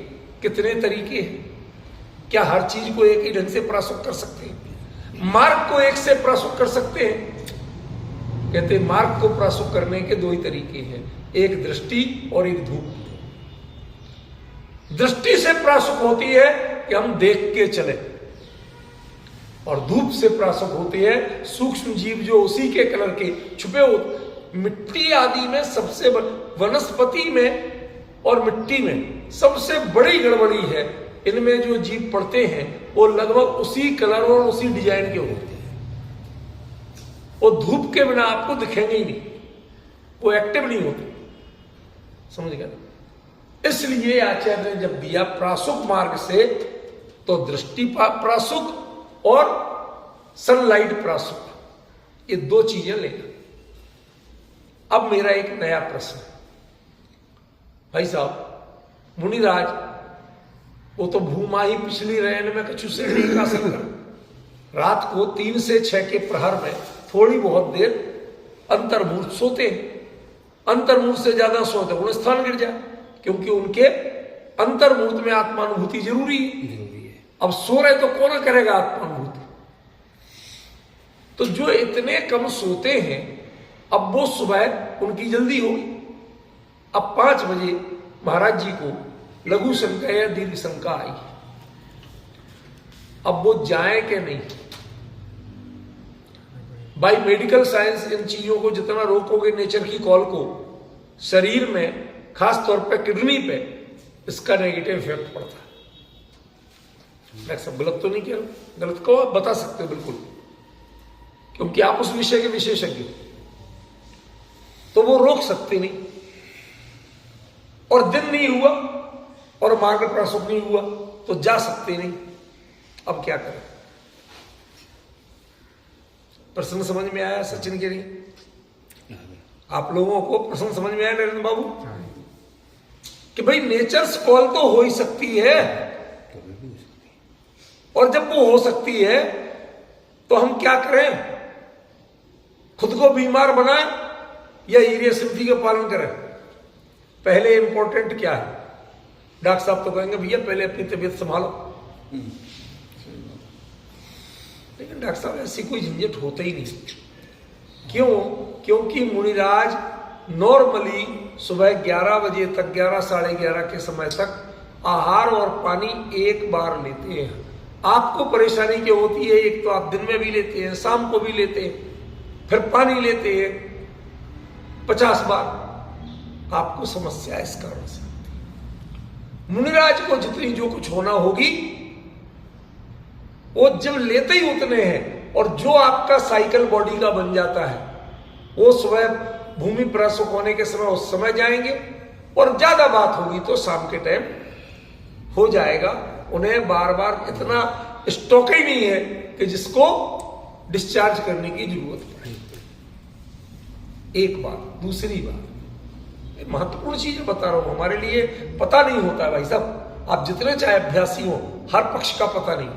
कितने तरीके हैं। क्या हर चीज को एक ही ढंग से प्रासुक कर सकते हैं? मार्ग को एक से प्रासुक कर सकते हैं? कहते मार्ग को प्रासुक करने के दो ही तरीके हैं, एक दृष्टि और एक धूप। दृष्टि से प्रासुक होती है कि हम देख के चले, और धूप से प्रासुक होती है सूक्ष्म जीव जो उसी के कलर के छुपे होते। मिट्टी आदि में सबसे वनस्पति में और मिट्टी में सबसे बड़ी गड़बड़ी है, इनमें जो जीव पड़ते हैं वो लगभग उसी कलर और उसी डिजाइन के होते हैं। वो धूप के बिना आपको दिखेंगे ही नहीं, वो एक्टिव नहीं होते, समझ गए ना। इसलिए आचार्य ने जब दिया प्रासुक मार्ग से, तो दृष्टि प्रासुक और सनलाइट प्रासुक, ये दो चीजें लेना। अब मेरा एक नया प्रश्न, भाई साहब मुनिराज, वो तो भूमा ही पिछली रहन में कछु से नहीं का सकता। रात को 3 से 6 के प्रहर में थोड़ी बहुत देर अंतर्मुहूर्त सोते हैं। अंतर्मुहूर्त से ज्यादा सोते उन्हें स्थान गिर जाए, क्योंकि उनके अंतर्मुहूर्त में आत्मानुभूति जरूरी है। अब सो रहे तो कौन करेगा आत्मानुभूति? तो जो इतने कम सोते हैं अब वो सुबह उनकी जल्दी होगी। अब 5 बजे महाराज जी को लघु शंका या दीर्घ शंका आई। अब वो जाए कि नहीं। बाई मेडिकल साइंस इन चीजों को जितना रोकोगे नेचर की कॉल को, शरीर में खास तौर पे किडनी पे इसका नेगेटिव इफेक्ट पड़ता है। मैं सब गलत तो नहीं कह रहा, गलत को आप बता सकते हो बिल्कुल, क्योंकि आप उस विषय के विशेषज्ञ हो, तो वो रोक सकते नहीं। और दिन नहीं हुआ और मार्ग प्रसुख नहीं हुआ तो जा सकते नहीं। अब क्या करें? प्रश्न समझ में आया सचिन के नहीं? आप लोगों को प्रश्न समझ में आया नरेंद्र बाबू कि भाई नेचर्स कॉल तो हो ही सकती है, और जब वो हो सकती है तो हम क्या करें? खुद को बीमार बनाएं या ईरिया स्मृति का पालन करें? पहले इंपॉर्टेंट क्या है? डॉक्टर साहब तो कहेंगे भैया पहले अपनी तबीयत संभालो, लेकिन डॉक्टर साहब ऐसी कोई झंझट होता ही नहीं। क्यों? क्योंकि मुनिराज नॉर्मली सुबह 11 बजे तक, 11 साढ़े 11 के समय तक आहार और पानी एक बार लेते हैं। आपको परेशानी क्या होती है? एक तो आप दिन में भी लेते हैं, शाम को भी लेते हैं, फिर पानी लेते हैं 50 बार। आपको समस्या इस कारण से। मुनिराज को जितनी जो कुछ होना होगी वो जब लेते ही उतने हैं, और जो आपका साइकिल बॉडी का बन जाता है वो सुबह भूमि प्रसुख होने के समय उस समय जाएंगे, और ज्यादा बात होगी तो शाम के टाइम हो जाएगा। उन्हें बार बार इतना स्टॉक ही नहीं है कि जिसको डिस्चार्ज करने की जरूरत पड़े। एक बात। दूसरी बात, महत्वपूर्ण चीज बता रहा हूं, हमारे लिए पता नहीं होता है भाई साहब, आप जितने चाहे अभ्यासी हो, हर पक्ष का पता नहीं।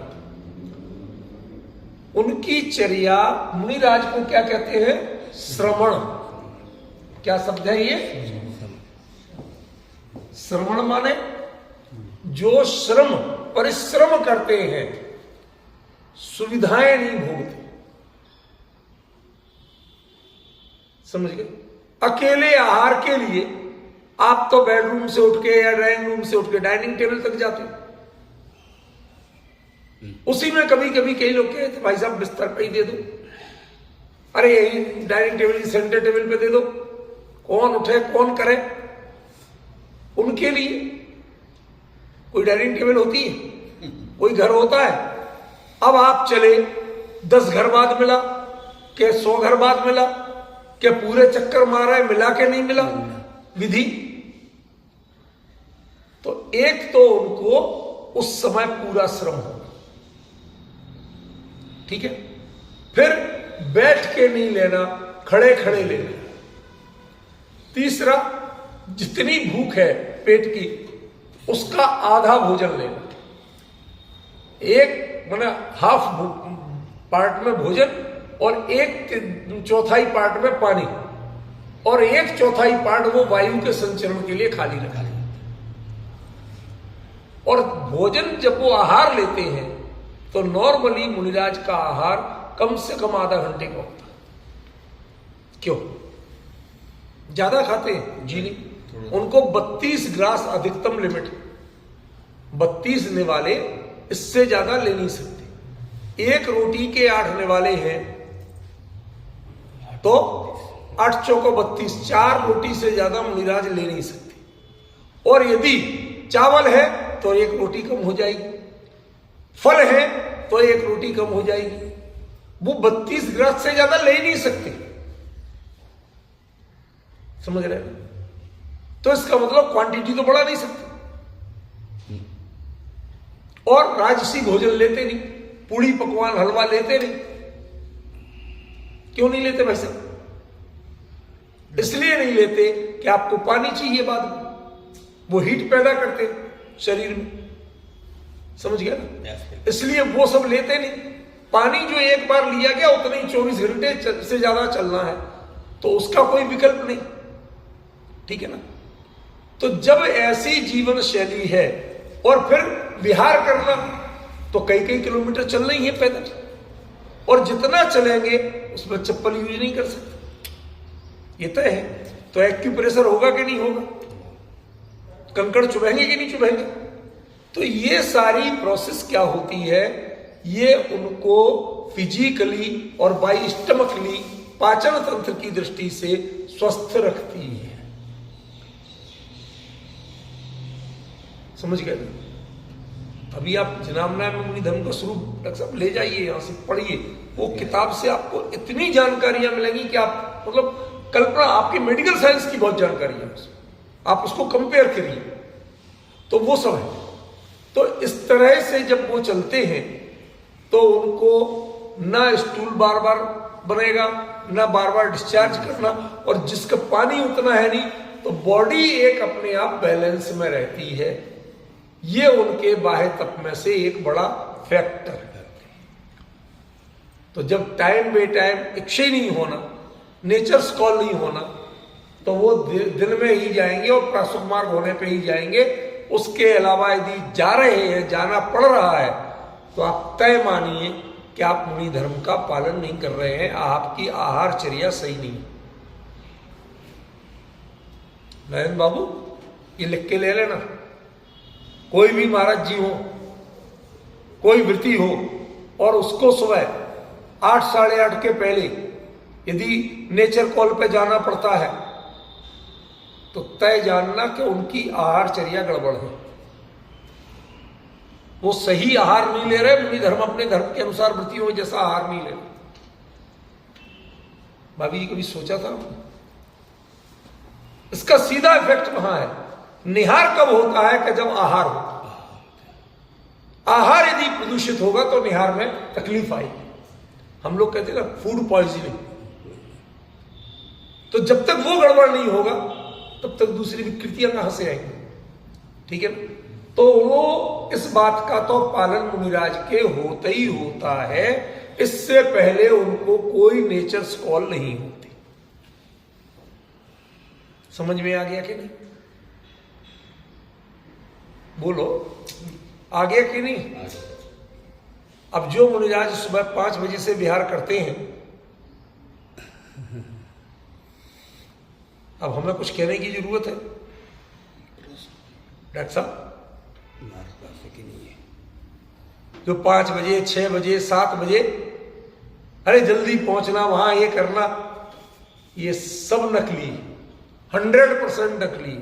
उनकी चर्या, मुनिराज को क्या कहते हैं? श्रवण। क्या शब्द है ये? श्रवण माने जो श्रम परिश्रम करते हैं, सुविधाएं नहीं भोगते। समझ गए? अकेले आहार के लिए आप तो बेडरूम से उठ के या ड्राइंग रूम से उठ के डाइनिंग टेबल तक जाते हो। उसी में कभी कभी कई लोग कहते भाई साहब बिस्तर पे ही दे दो, अरे यही डाइनिंग टेबल सेंटर टेबल पे दे दो, कौन उठे कौन करे। उनके लिए कोई डाइनिंग टेबल होती है? कोई घर होता है? अब आप चले 10 घर बाद मिला के 100 घर बाद मिला के पूरे चक्कर मारा है, मिला के नहीं मिला विधि। तो एक तो उनको उस समय पूरा श्रम होगा, ठीक है? फिर बैठ के नहीं लेना, खड़े खड़े लेना। तीसरा, जितनी भूख है पेट की उसका आधा भोजन लेना। एक माने हाफ पार्ट में भोजन और 1/4 पार्ट में पानी, और 1/4 पार्ट वो वायु के संचरण के लिए खाली रखा। और भोजन जब वो आहार लेते हैं तो नॉर्मली मुनिराज का आहार कम से कम आधा घंटे का होता है। क्यों? ज्यादा खाते हैं जी नहीं, उनको 32 ग्रास अधिकतम लिमिट, 32 निवाले, इससे ज्यादा ले नहीं सकते। एक रोटी के 8 निवाले हैं तो 8 चौको 32, 4 रोटी से ज्यादा मुनिराज ले नहीं सकते। और यदि चावल है तो 1 रोटी कम हो जाएगी, फल है तो 1 रोटी कम हो जाएगी। वो 32 ग्रास से ज्यादा ले नहीं सकते। समझ रहे हैं? तो इसका मतलब क्वांटिटी तो बढ़ा नहीं सकते। और राजसी भोजन लेते नहीं, पूड़ी पकवान हलवा लेते नहीं। क्यों नहीं लेते भाई साहब? इसलिए नहीं लेते कि आपको पानी चाहिए बाद में, वो हीट पैदा करते शरीर में। समझ गया ना? इसलिए वो सब लेते नहीं। पानी जो एक बार लिया गया उतना ही 24 घंटे से ज्यादा चलना है, तो उसका कोई विकल्प नहीं, ठीक है ना? तो जब ऐसी जीवन शैली है और फिर विहार करना, तो कई किलोमीटर चलना ही है पैदल, और जितना चलेंगे उसमें चप्पल यूज नहीं कर सकते। ये तय है। तो एक्यूप्रेशर होगा कि नहीं होगा, कंकड़ चुभेंगे कि नहीं चुभेंगे। तो ये सारी प्रोसेस क्या होती है, ये उनको फिजिकली और बाई स्टमकली पाचन तंत्र की दृष्टि से स्वस्थ रखती है। समझ गए। अभी आप जिनामना में मुनि धर्म का स्वरूप डॉक्टर साहब ले जाइए, यहां से पढ़िए, वो किताब से आपको इतनी जानकारियां मिलेंगी कि आप मतलब कल्पना, आपकी मेडिकल साइंस की बहुत जानकारी है उसमें, आप उसको कंपेयर करिए तो वो सब है। तो इस तरह से जब वो चलते हैं तो उनको ना स्टूल बार बार बनेगा, ना बार बार डिस्चार्ज करना, और जिसका पानी उतना है नहीं, तो बॉडी एक अपने आप बैलेंस में रहती है। ये उनके बाह्य तप में से एक बड़ा फैक्टर है। तो जब टाइम बे टाइम इच्छा नहीं होना, नेचर्स कॉल नहीं होना, तो वो दिन में ही जाएंगे और प्रासुक मार्ग होने पे ही जाएंगे। उसके अलावा यदि जा रहे हैं, जाना पड़ रहा है, तो आप तय मानिए कि आप मुनि धर्म का पालन नहीं कर रहे हैं, आपकी आहारचर्या सही नहीं है। नरेंद्र बाबू ये लिख के ले लेना, कोई भी महाराज जी हो, कोई वृत्ति हो, और उसको सुबह 8 साढ़े 8 के पहले यदि नेचर कॉल पे जाना पड़ता है, तो तय जानना कि उनकी आहारचर्या गड़बड़ है, वो सही आहार नहीं ले रहे। मुनि धर्म अपने धर्म के अनुसार वृत्तियों में जैसा आहार नहीं ले रहे। भाभी जी कभी सोचा था इसका सीधा इफेक्ट वहां है। निहार कब होता है कि जब आहार हो। आहार यदि प्रदूषित होगा तो निहार में तकलीफ आएगी। हम लोग कहते हैं ना फूड पॉइजनिंग। तो जब तक वो गड़बड़ नहीं होगा तब तक दूसरी विकृतियां कहां से आएंगी, ठीक है। तो वो इस बात का तो पालन मुनिराज के होता ही होता है। इससे पहले उनको कोई नेचर्स कॉल नहीं होती। समझ में आ गया कि नहीं? बोलो, आ गया कि नहीं? अब जो मुनिराज सुबह 5 बजे से विहार करते हैं, अब हमें कुछ कहने की जरूरत है डॉक्टर साहब? नहीं है। जो 5 बजे 6 बजे 7 बजे, अरे जल्दी पहुंचना वहां, ये करना, ये सब नकली, 100% नकली।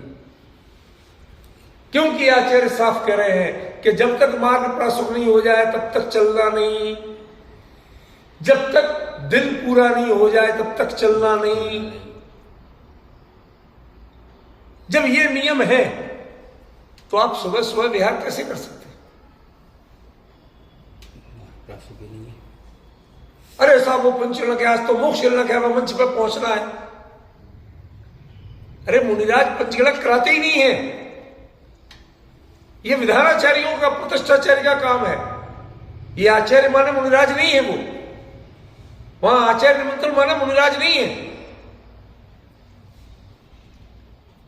क्योंकि आचार्य साफ कह रहे हैं कि जब तक मार्ग प्रासुक नहीं हो जाए तब तक चलना नहीं, जब तक दिल पूरा नहीं हो जाए तब तक चलना नहीं। जब ये नियम है तो आप सुबह सुबह विहार कैसे कर सकते हैं? नहीं है। अरे साहब वो पंचरण के आज तो मोक्ष के वो मंच पर पहुंचना है। अरे मुनिराज पंचगणक कराते ही नहीं है। ये विधानाचार्यों का, प्रतिष्ठाचार्य का काम है। ये आचार्य माने मुनिराज नहीं है। वो वहां आचार्य निमंत्रण माने मुनिराज नहीं है।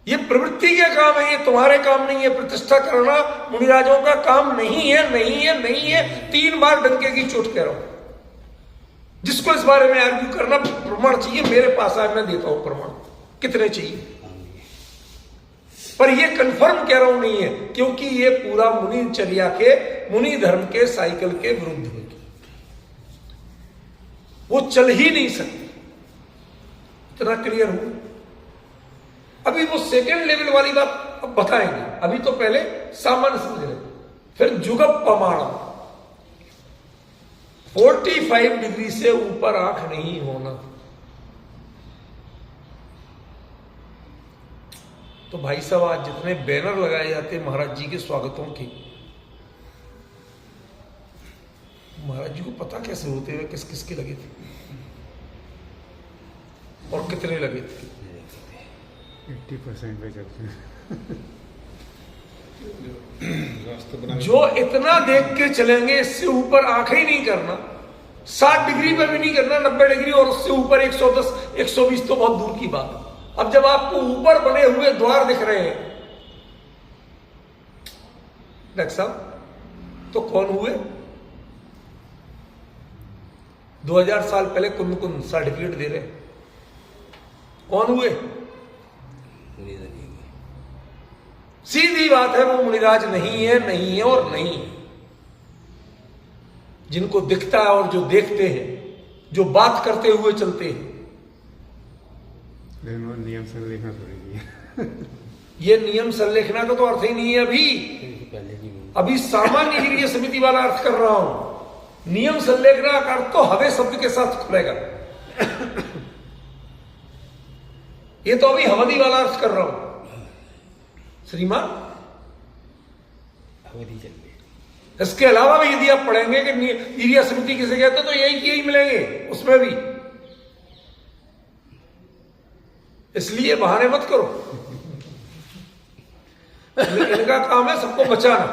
ये प्रवृत्ति के काम है, ये तुम्हारे काम नहीं है। प्रतिष्ठा करना मुनिराजों का काम नहीं है, नहीं है, नहीं है। 3 बार डंके की चोट कह रहा हूं। जिसको इस बारे में आर्ग्यू करना प्रमाण चाहिए, मेरे पास आए, मैं देता हूं प्रमाण। कितने चाहिए? पर ये कंफर्म कह रहा हूं नहीं है, क्योंकि ये पूरा मुनिचर्या के, मुनि धर्म के साइकिल के विरुद्ध होगी। वो चल ही नहीं सकती। इतना क्लियर हुआ? अभी वो सेकेंड लेवल वाली बात अब बताएंगे। अभी तो पहले सामान्य समझ रहे, फिर जुगप प्रमाण। 45 डिग्री से ऊपर आंख नहीं होना। तो भाई साहब आज जितने बैनर लगाए जाते हैं महाराज जी के स्वागतों के, महाराज जी को पता कैसे होते हुए किस किस के लगे थे और कितने लगे थे? 80% पे चलते हैं। जो इतना देख के चलेंगे, इससे ऊपर आंखें ही नहीं करना, 60 डिग्री पे भी नहीं करना, 90 डिग्री, और उससे ऊपर 110 120 तो बहुत दूर की बात। अब जब आपको ऊपर बने हुए द्वार दिख रहे हैं डॉक्टर साहब, तो कौन हुए? 2000 साल पहले कुंद सर्टिफिकेट दे रहे, कौन हुए? मुनिराज नहीं हुए। सीधी बात है, वो मुनिराज नहीं है, नहीं है और नहीं है। जिनको दिखता है और जो देखते हैं, जो बात करते हुए चलते हैं, नियम से देखना पड़ेगी। ये नियम संलेखना का तो अर्थ ही नहीं है अभी। पहले नहीं हुए। अभी सामान्य हिरिय समिति वाला अर्थ कर रहा हूं। नियम संलेखना का अर्थ तो हवे शब्द के साथ खुलेगा। ये तो अभी हवदी वाला अर्थ कर रहा हूं श्रीमान। अवधि चल गई। इसके अलावा भी यदि आप पढ़ेंगे कि हिरिय समिति किसे कहते तो यही मिलेंगे उसमें भी। इसलिए बहाने मत करो। इनका काम है सबको बचाना।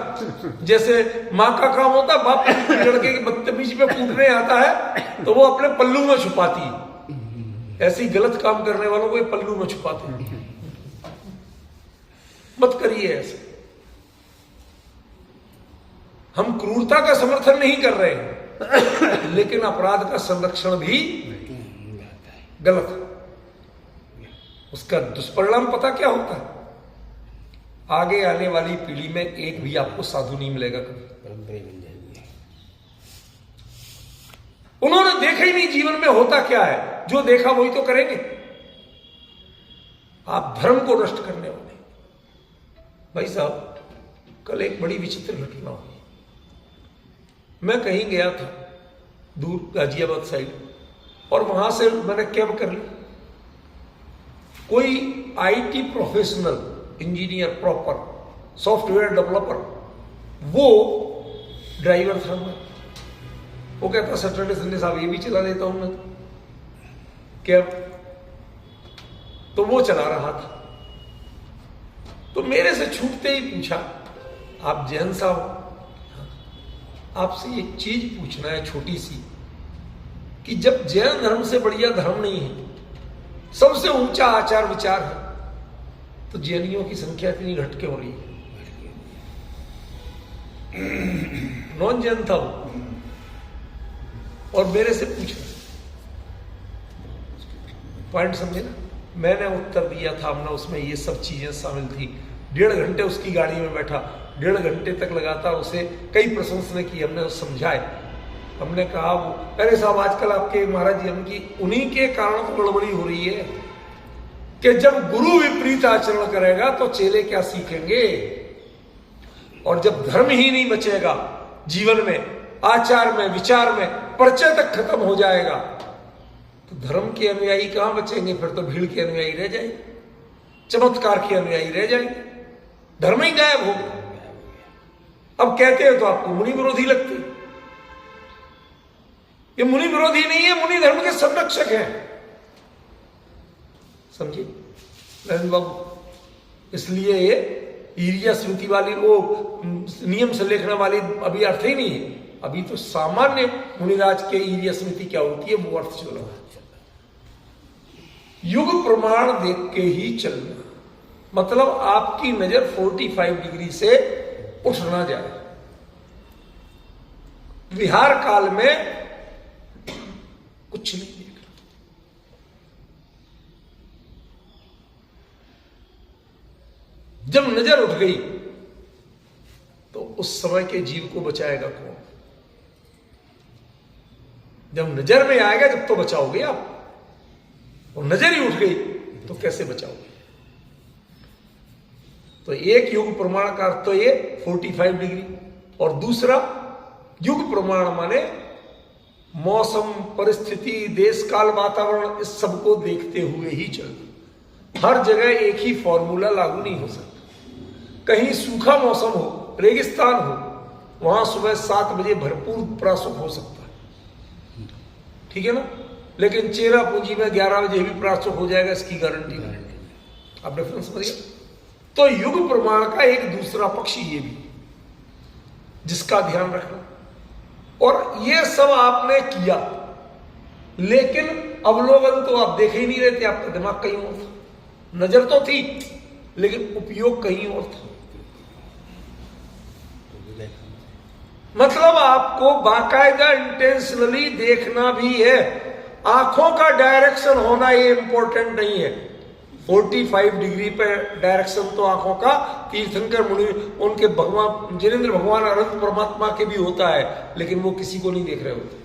जैसे मां का काम होता है बाप लड़के की बदतमीजी पे कूटने आता है तो वो अपने पल्लू में छुपाती है। ऐसे ही गलत काम करने वालों को ये पल्लू में छुपाते हैं। मत करिए ऐसे। हम क्रूरता का समर्थन नहीं कर रहे हैं, लेकिन अपराध का संरक्षण भी गलत है। उसका दुष्परिणाम पता क्या होता है? आगे आने वाली पीढ़ी में एक भी आपको साधु नहीं मिलेगा कभी। परंपरा बन जाएगी। उन्होंने देखा ही नहीं जीवन में होता क्या है। जो देखा वही तो करेंगे। आप धर्म को नष्ट करने वाले। भाई साहब, कल एक बड़ी विचित्र घटना हुई। मैं कहीं गया था दूर गाजियाबाद साइड, और वहां से मैंने कैब कर ली। कोई IT professional, engineer proper, software developer, वो ड्राइवर था। मैं वो कहता सैटरडे संडे साहब ये भी चला देता हूं मैं कैब। तो वो चला रहा था। तो मेरे से छूटते ही पूछा, आप जैन साहब, आपसे एक चीज पूछना है छोटी सी, कि जब जैन धर्म से बढ़िया धर्म नहीं है, सबसे ऊंचा आचार विचार है, तो जैनियों की संख्या इतनी घट के हो रही है? नॉन जैन था वो, और मेरे से पूछा। पॉइंट समझे ना? मैंने उत्तर दिया था, हमने उसमें ये सब चीजें शामिल थी। 1.5 घंटे उसकी गाड़ी में बैठा, 1.5 घंटे तक लगातार उसे कई प्रश्न उसने की, हमने उसे समझाए। हमने कहा वो, अरे साहब आजकल आपके महाराज जी की उन्हीं के कारण तो गड़बड़ी हो रही है कि जब गुरु विपरीत आचरण करेगा तो चेले क्या सीखेंगे। और जब धर्म ही नहीं बचेगा जीवन में, आचार में, विचार में, परिचय तक खत्म हो जाएगा, तो धर्म के अनुयायी कहां बचेंगे? फिर तो भीड़ के अनुयायी रह जाएंगे, चमत्कार के अनुयायी रह जाएंगे, धर्म ही गायब हो गया। अब कहते हैं तो आपको मुनि विरोधी लगते। ये मुनि विरोधी नहीं है, मुनि धर्म के संरक्षक हैं। समझिए नरेंद्र बाबू। इसलिए ये ईरिया स्मृति वाली, वो नियम से लेखना वाली अभी अर्थ ही नहीं है। अभी तो सामान्य मुनिराज के ईरिया स्मृति क्या होती है वो अर्थ चल रहा है। युग प्रमाण देख के ही चलना, मतलब आपकी नजर 45 डिग्री से उठ ना जाए। विहार काल में कुछ नहीं देखना। जब नजर उठ गई तो उस समय के जीव को बचाएगा कौन? जब नजर में आएगा जब तो बचाओगे आप, और नजर ही उठ गई तो कैसे बचाओगे? तो एक युग प्रमाण का अर्थ तो ये 45 डिग्री, और दूसरा युग प्रमाण माने मौसम, परिस्थिति, देश काल, वातावरण, इस सबको देखते हुए ही चलना। हर जगह एक ही फॉर्मूला लागू नहीं हो सकता। कहीं सूखा मौसम हो, रेगिस्तान हो, वहां सुबह 7 बजे भरपूर प्रासुक हो सकता है, ठीक है ना? लेकिन चेरा पूंजी में 11 बजे भी प्रासुक हो जाएगा, इसकी गारंटी नहीं। आप डिफरेंस समझिए। तो युग प्रमाण का एक दूसरा पक्ष ये भी, जिसका ध्यान रखना। और ये सब आपने किया, लेकिन अवलोकन तो आप देख ही नहीं रहे थे। आपका दिमाग कहीं और था, नजर तो थी लेकिन उपयोग कहीं और था। मतलब आपको बाकायदा इंटेंशनली देखना भी है। आंखों का डायरेक्शन होना ये इंपॉर्टेंट नहीं है। 45 डिग्री पे डायरेक्शन तो आंखों का तीर्थंकर मुनि उनके भगवान जिनेंद्र भगवान अनंत परमात्मा के भी होता है, लेकिन वो किसी को नहीं देख रहे होते।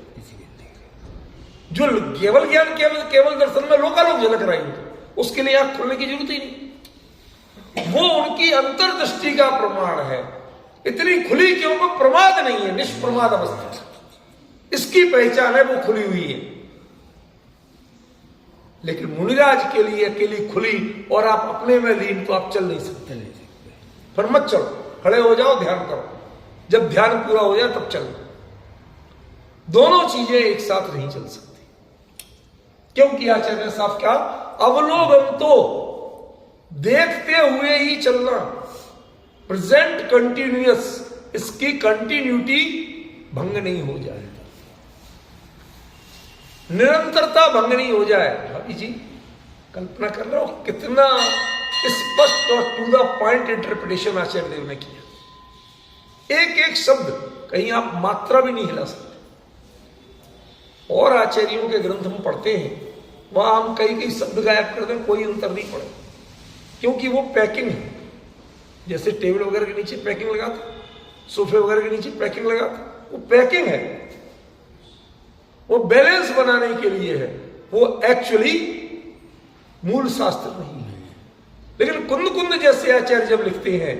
जो केवल ज्ञान केवल दर्शन में लोकालोक झलक रही होती, उसके लिए आंख खोलने की जरूरत ही नहीं। वो उनकी अंतर्दृष्टि का प्रमाण है। इतनी खुली क्यों? वो प्रमाद नहीं है, निष्प्रमाद अवस्था, इसकी पहचान है, वो खुली हुई है। लेकिन मुनिराज के लिए अकेली खुली और आप अपने में लीन, तो आप चल नहीं सकते। फिर मत चलो, खड़े हो जाओ, ध्यान करो। जब ध्यान पूरा हो जाए तब चलो। दोनों चीजें एक साथ नहीं चल सकती। क्योंकि आचार्य साहब क्या, अवलोकन तो देखते हुए ही चलना, प्रेजेंट कंटिन्यूअस, इसकी कंटिन्यूटी भंग नहीं हो जाए, निरंतरता भंग नहीं हो जाए। भाभी जी कल्पना कर रहे हो कितना स्पष्ट और टू द पॉइंट इंटरप्रिटेशन आचार्य देव ने किया। एक एक शब्द, कहीं आप मात्रा भी नहीं हिला सकते। और आचार्यों के ग्रंथ हम पढ़ते हैं, वहां हम कई शब्द गायब करते हैं, कोई अंतर नहीं पड़े, क्योंकि वो पैकिंग है। जैसे टेबल वगैरह के नीचे पैकिंग लगाते, सोफे वगैरह के नीचे पैकिंग लगाते, वो पैकिंग है, वो बैलेंस बनाने के लिए है, वो एक्चुअली मूल शास्त्र नहीं है। लेकिन कुंद कुंद जैसे आचार्य जब लिखते हैं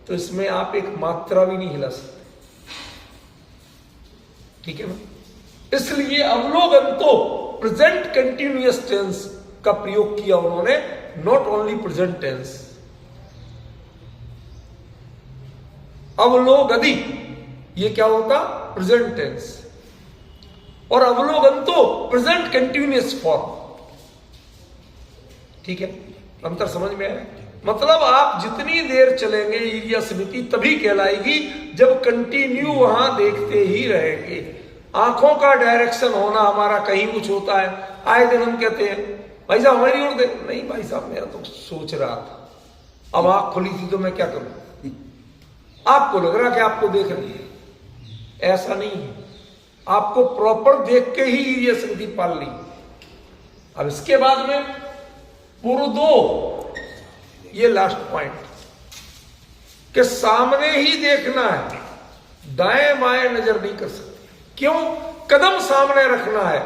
तो इसमें आप एक मात्रा भी नहीं हिला सकते। ठीक है ना? इसलिए अवलोकन तो प्रेजेंट कंटिन्यूअस टेंस का प्रयोग किया उन्होंने, नॉट ओनली प्रेजेंट टेंस। अवलोकदी ये क्या होता? Present tense. और अवलोकन तो प्रेजेंट कंटिन्यूअस फॉर्म। ठीक है, अंतर समझ में आया? मतलब आप जितनी देर चलेंगे ईर्ष्या स्मृति तभी कहलाएगी जब कंटिन्यू वहां देखते ही रहेंगे। आंखों का डायरेक्शन होना हमारा कहीं कुछ होता है, आए दिन हम कहते हैं भाई साहब हमारी ओर देख, नहीं भाई साहब मेरा तो सोच रहा था, अब आंख खुली थी तो मैं क्या करूं? आपको लग रहा कि आपको देख रही है, ऐसा नहीं है। आपको प्रॉपर देख के ही ये स्मृति पाल ली। अब इसके बाद में पूर्व दो, ये लास्ट पॉइंट कि सामने ही देखना है, दाएं बाएं नजर नहीं कर सकते। क्यों? कदम सामने रखना है,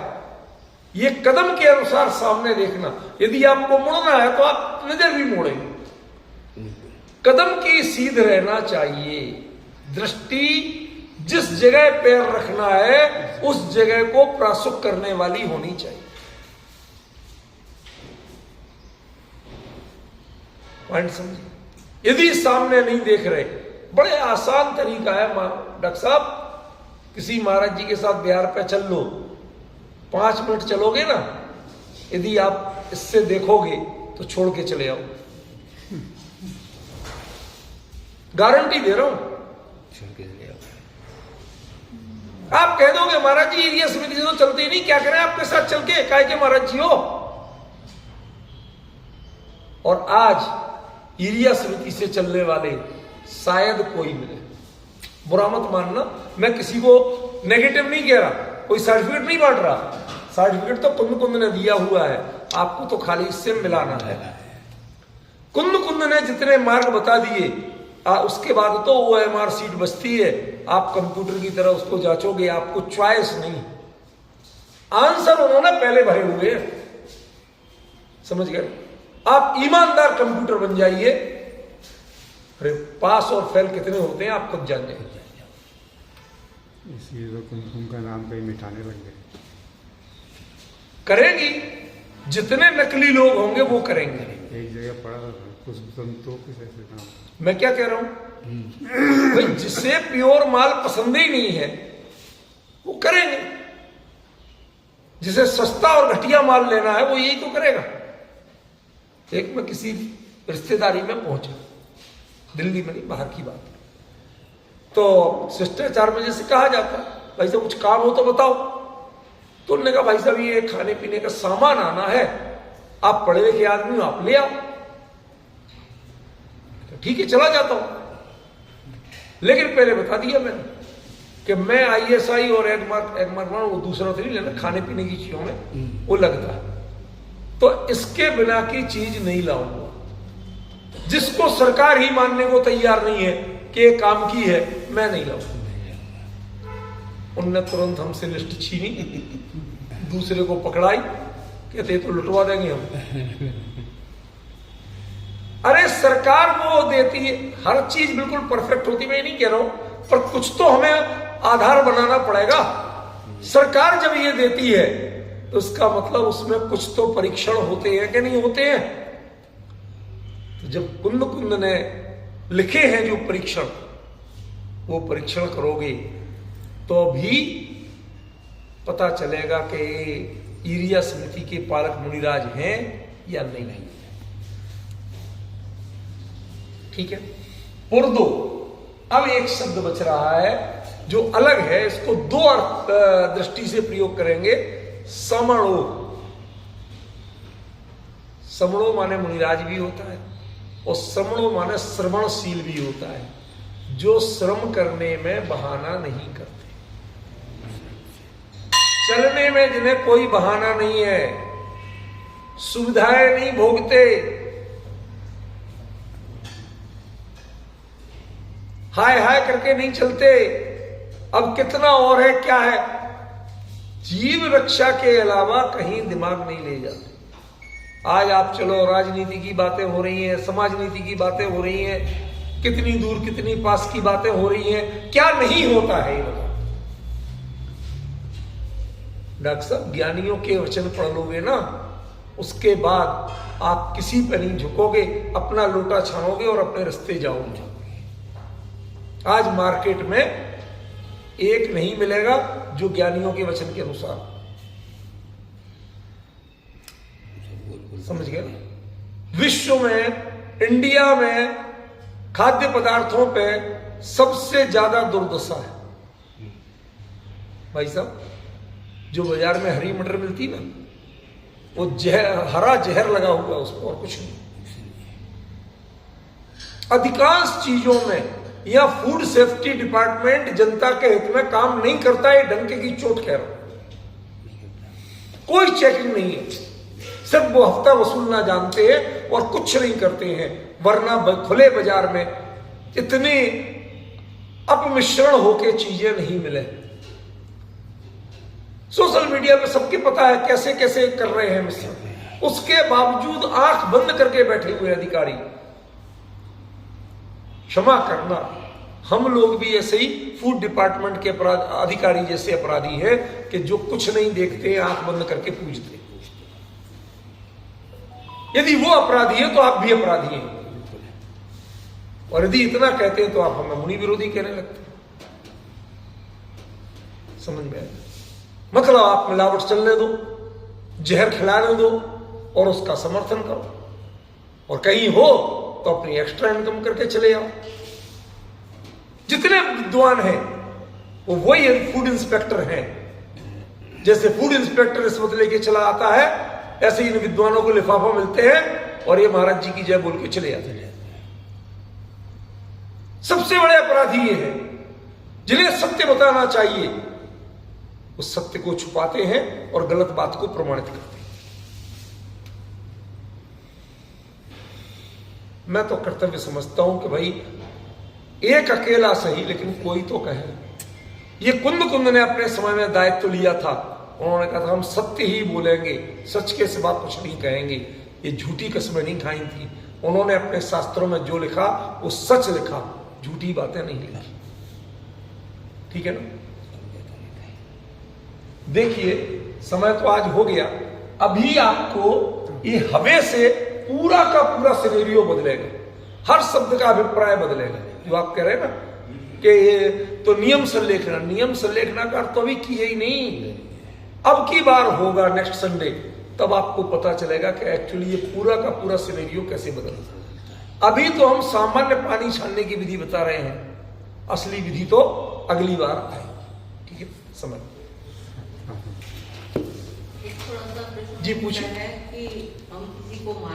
ये कदम के अनुसार सामने देखना। यदि आपको मुड़ना है तो आप नजर भी मोड़ेंगे। कदम की सीध रहना चाहिए। दृष्टि जिस जगह पैर रखना है उस जगह को प्रासुक करने वाली होनी चाहिए। पॉइंट समझिए? यदि सामने नहीं देख रहे, बड़े आसान तरीका है। डॉक्टर साहब किसी महाराज जी के साथ बिहार पे चल लो, 5 मिनट चलोगे ना, यदि आप इससे देखोगे तो छोड़ के चले आओ, गारंटी दे रहा हूं। आप कह दोगे महाराज जी ये स्मृति से तो चलती नहीं, क्या करें आपके साथ चल के, काहे के महाराज जी हो। और आज ईर्ष्या स्मृति से चलने वाले शायद कोई मिले। बुरा मत मानना, मैं किसी को नेगेटिव नहीं कह रहा, कोई सर्टिफिकेट नहीं बांट रहा। सर्टिफिकेट तो कुंद कुंद ने दिया हुआ है, आपको तो खाली इससे मिलाना है। कुंद कुंद ने जितने मार्ग बता दिए, उसके बाद तो OMR सीट बचती है, आप कंप्यूटर की तरह उसको जांचोगे, आपको चॉइस नहीं, आंसर उन्होंने पहले भरे हुए हैं। समझ गए? आप ईमानदार कंप्यूटर बन जाइए। अरे पास और फेल कितने होते हैं आप खुद जान जाइए। इसलिए तो कुमकुम का नाम कहीं मिटाने लग गए। करेंगी, जितने नकली लोग होंगे वो करेंगे। एक जगह पढ़ा था कुछ तो किस ऐसे नाम। मैं क्या कह रहा हूं भाई, जिसे प्योर माल पसंद ही नहीं है वो करेंगे, जिसे सस्ता और घटिया माल लेना है वो यही तो करेगा। एक मैं किसी रिश्तेदारी में पहुंचा, दिल्ली में नहीं बाहर की बात, तो शिष्टाचार में जैसे कहा जाता है भाई साहब कुछ काम हो तो बताओ, तो उन्होंने कहा भाई साहब ये खाने पीने का सामान आना है, आप पढ़े लिखे आदमी हो आप ले आओ। ठीक है चला जाता हूं, लेकिन पहले बता दिया मैंने कि मैं ISI और एगमार्क वो दूसरा तो नहीं लेना, खाने पीने की चीजों में वो लगता है। तो इसके बिना की चीज नहीं लाऊंगा। जिसको सरकार ही मानने को तैयार नहीं है कि ये काम की है, मैं नहीं लाऊंगा। उनने तुरंत हमसे लिस्ट छीनी, दूसरे को पकड़ाई, कहते तो लुटवा देंगे हम। अरे सरकार वो देती है, हर चीज बिल्कुल परफेक्ट होती मैं नहीं कह रहा हूं, पर कुछ तो हमें आधार बनाना पड़ेगा। सरकार जब ये देती है तो इसका मतलब उसमें कुछ तो परीक्षण होते हैं कि नहीं होते हैं। तो जब कुंद कुंद ने लिखे हैं जो परीक्षण, वो परीक्षण करोगे तो भी पता चलेगा कि ईरिया समिति के पालक मुनिराज हैं या नहीं। ठीक है। पुरदो, अब एक शब्द बच रहा है जो अलग है, इसको दो अर्थ दृष्टि से प्रयोग करेंगे। समणो, समणो माने मुनिराज भी होता है और समणो माने श्रवणशील भी होता है, जो श्रम करने में बहाना नहीं करते, चलने में जिन्हें कोई बहाना नहीं है, सुविधाएं नहीं भोगते, हाय हाय करके नहीं चलते। अब कितना और है, क्या है, जीव रक्षा के अलावा कहीं दिमाग नहीं ले जाते। आज आप चलो, राजनीति की बातें हो रही हैं, समाज नीति की बातें हो रही हैं, कितनी दूर कितनी पास की बातें हो रही हैं, क्या नहीं होता है ये बताओ। डॉक्टर साहब, ज्ञानियों के वचन पढ़ लोगे ना, उसके बाद आप किसी पर नहीं झुकोगे, अपना लोटा छानोगे और अपने रास्ते जाओगे। आज मार्केट में एक नहीं मिलेगा जो ज्ञानियों के वचन के अनुसार, समझ गए। विश्व में, इंडिया में खाद्य पदार्थों पे सबसे ज्यादा दुर्दशा है भाई साहब। जो बाजार में हरी मटर मिलती ना, वो हरा जहर लगा हुआ है उसको, और कुछ नहीं। अधिकांश चीजों में या फूड सेफ्टी डिपार्टमेंट जनता के हित में काम नहीं करता है, डंके की चोट कह रहा हूं। कोई चेकिंग नहीं है, सिर्फ वो हफ्ता वसूलना जानते हैं और कुछ नहीं करते हैं। वरना खुले बाजार में इतने अपमिश्रण होके चीजें नहीं मिले। सोशल मीडिया पे सबके पता है कैसे कैसे कर रहे हैं मिश्रण, उसके बावजूद आंख बंद करके बैठे हुए अधिकारी। क्षमा करना, हम लोग भी ऐसे ही फूड डिपार्टमेंट के अधिकारी जैसे अपराधी हैं कि जो कुछ नहीं देखते, आंख बंद करके पूछते। यदि वो अपराधी है तो आप भी अपराधी हैं, और यदि इतना कहते हैं तो आप हमें मुनि विरोधी कहने लगते हैं। समझ में आया? मतलब आप मिलावट चलने दो, जहर खिलाने दो और उसका समर्थन करो, और कहीं हो तो अपनी एक्स्ट्रा इनकम करके चले आओ। जितने विद्वान हैं वो वही फूड इंस्पेक्टर हैं। जैसे फूड इंस्पेक्टर रिश्वत लेके चला आता है, ऐसे इन विद्वानों को लिफाफा मिलते हैं और ये महाराज जी की जय बोल के चले आते हैं। सबसे बड़े अपराधी ये हैं जिन्हें सत्य बताना चाहिए, उस सत्य को छुपाते हैं और गलत बात को प्रमाणित करते हैं। मैं तो कर्तव्य समझता हूं कि भाई एक अकेला सही, लेकिन कोई तो कहे। ये कुंद कुंद ने अपने समय में दायित्व लिया था। उन्होंने कहा था हम सत्य ही बोलेंगे, सच के सिवा कुछ नहीं कहेंगे। ये झूठी कस्में नहीं खाई थी। उन्होंने अपने शास्त्रों में जो लिखा वो सच लिखा, झूठी बातें नहीं लिखी। ठीक है ना? देखिए समय तो आज हो गया, अभी आपको ये हवे से पूरा का पूरा सिनेरियो बदलेगा, हर शब्द का अभिप्राय बदलेगा। जो आप कह रहे हैं ना कि ये तो नियम संलेखना, नियम संलेखना का अर्थ तो अभी किए ही नहीं, अब की बार होगा नेक्स्ट संडे, तब आपको पता चलेगा कि एक्चुअली ये पूरा का पूरा सिनेरियो कैसे बदला। अभी तो हम सामान्य पानी छानने की विधि बता रहे हैं, असली विधि तो अगली बार आएगी। ठीक है, समझ। एक थोड़ा सा प्रश्न जी पूछिए। है कि हम किसी को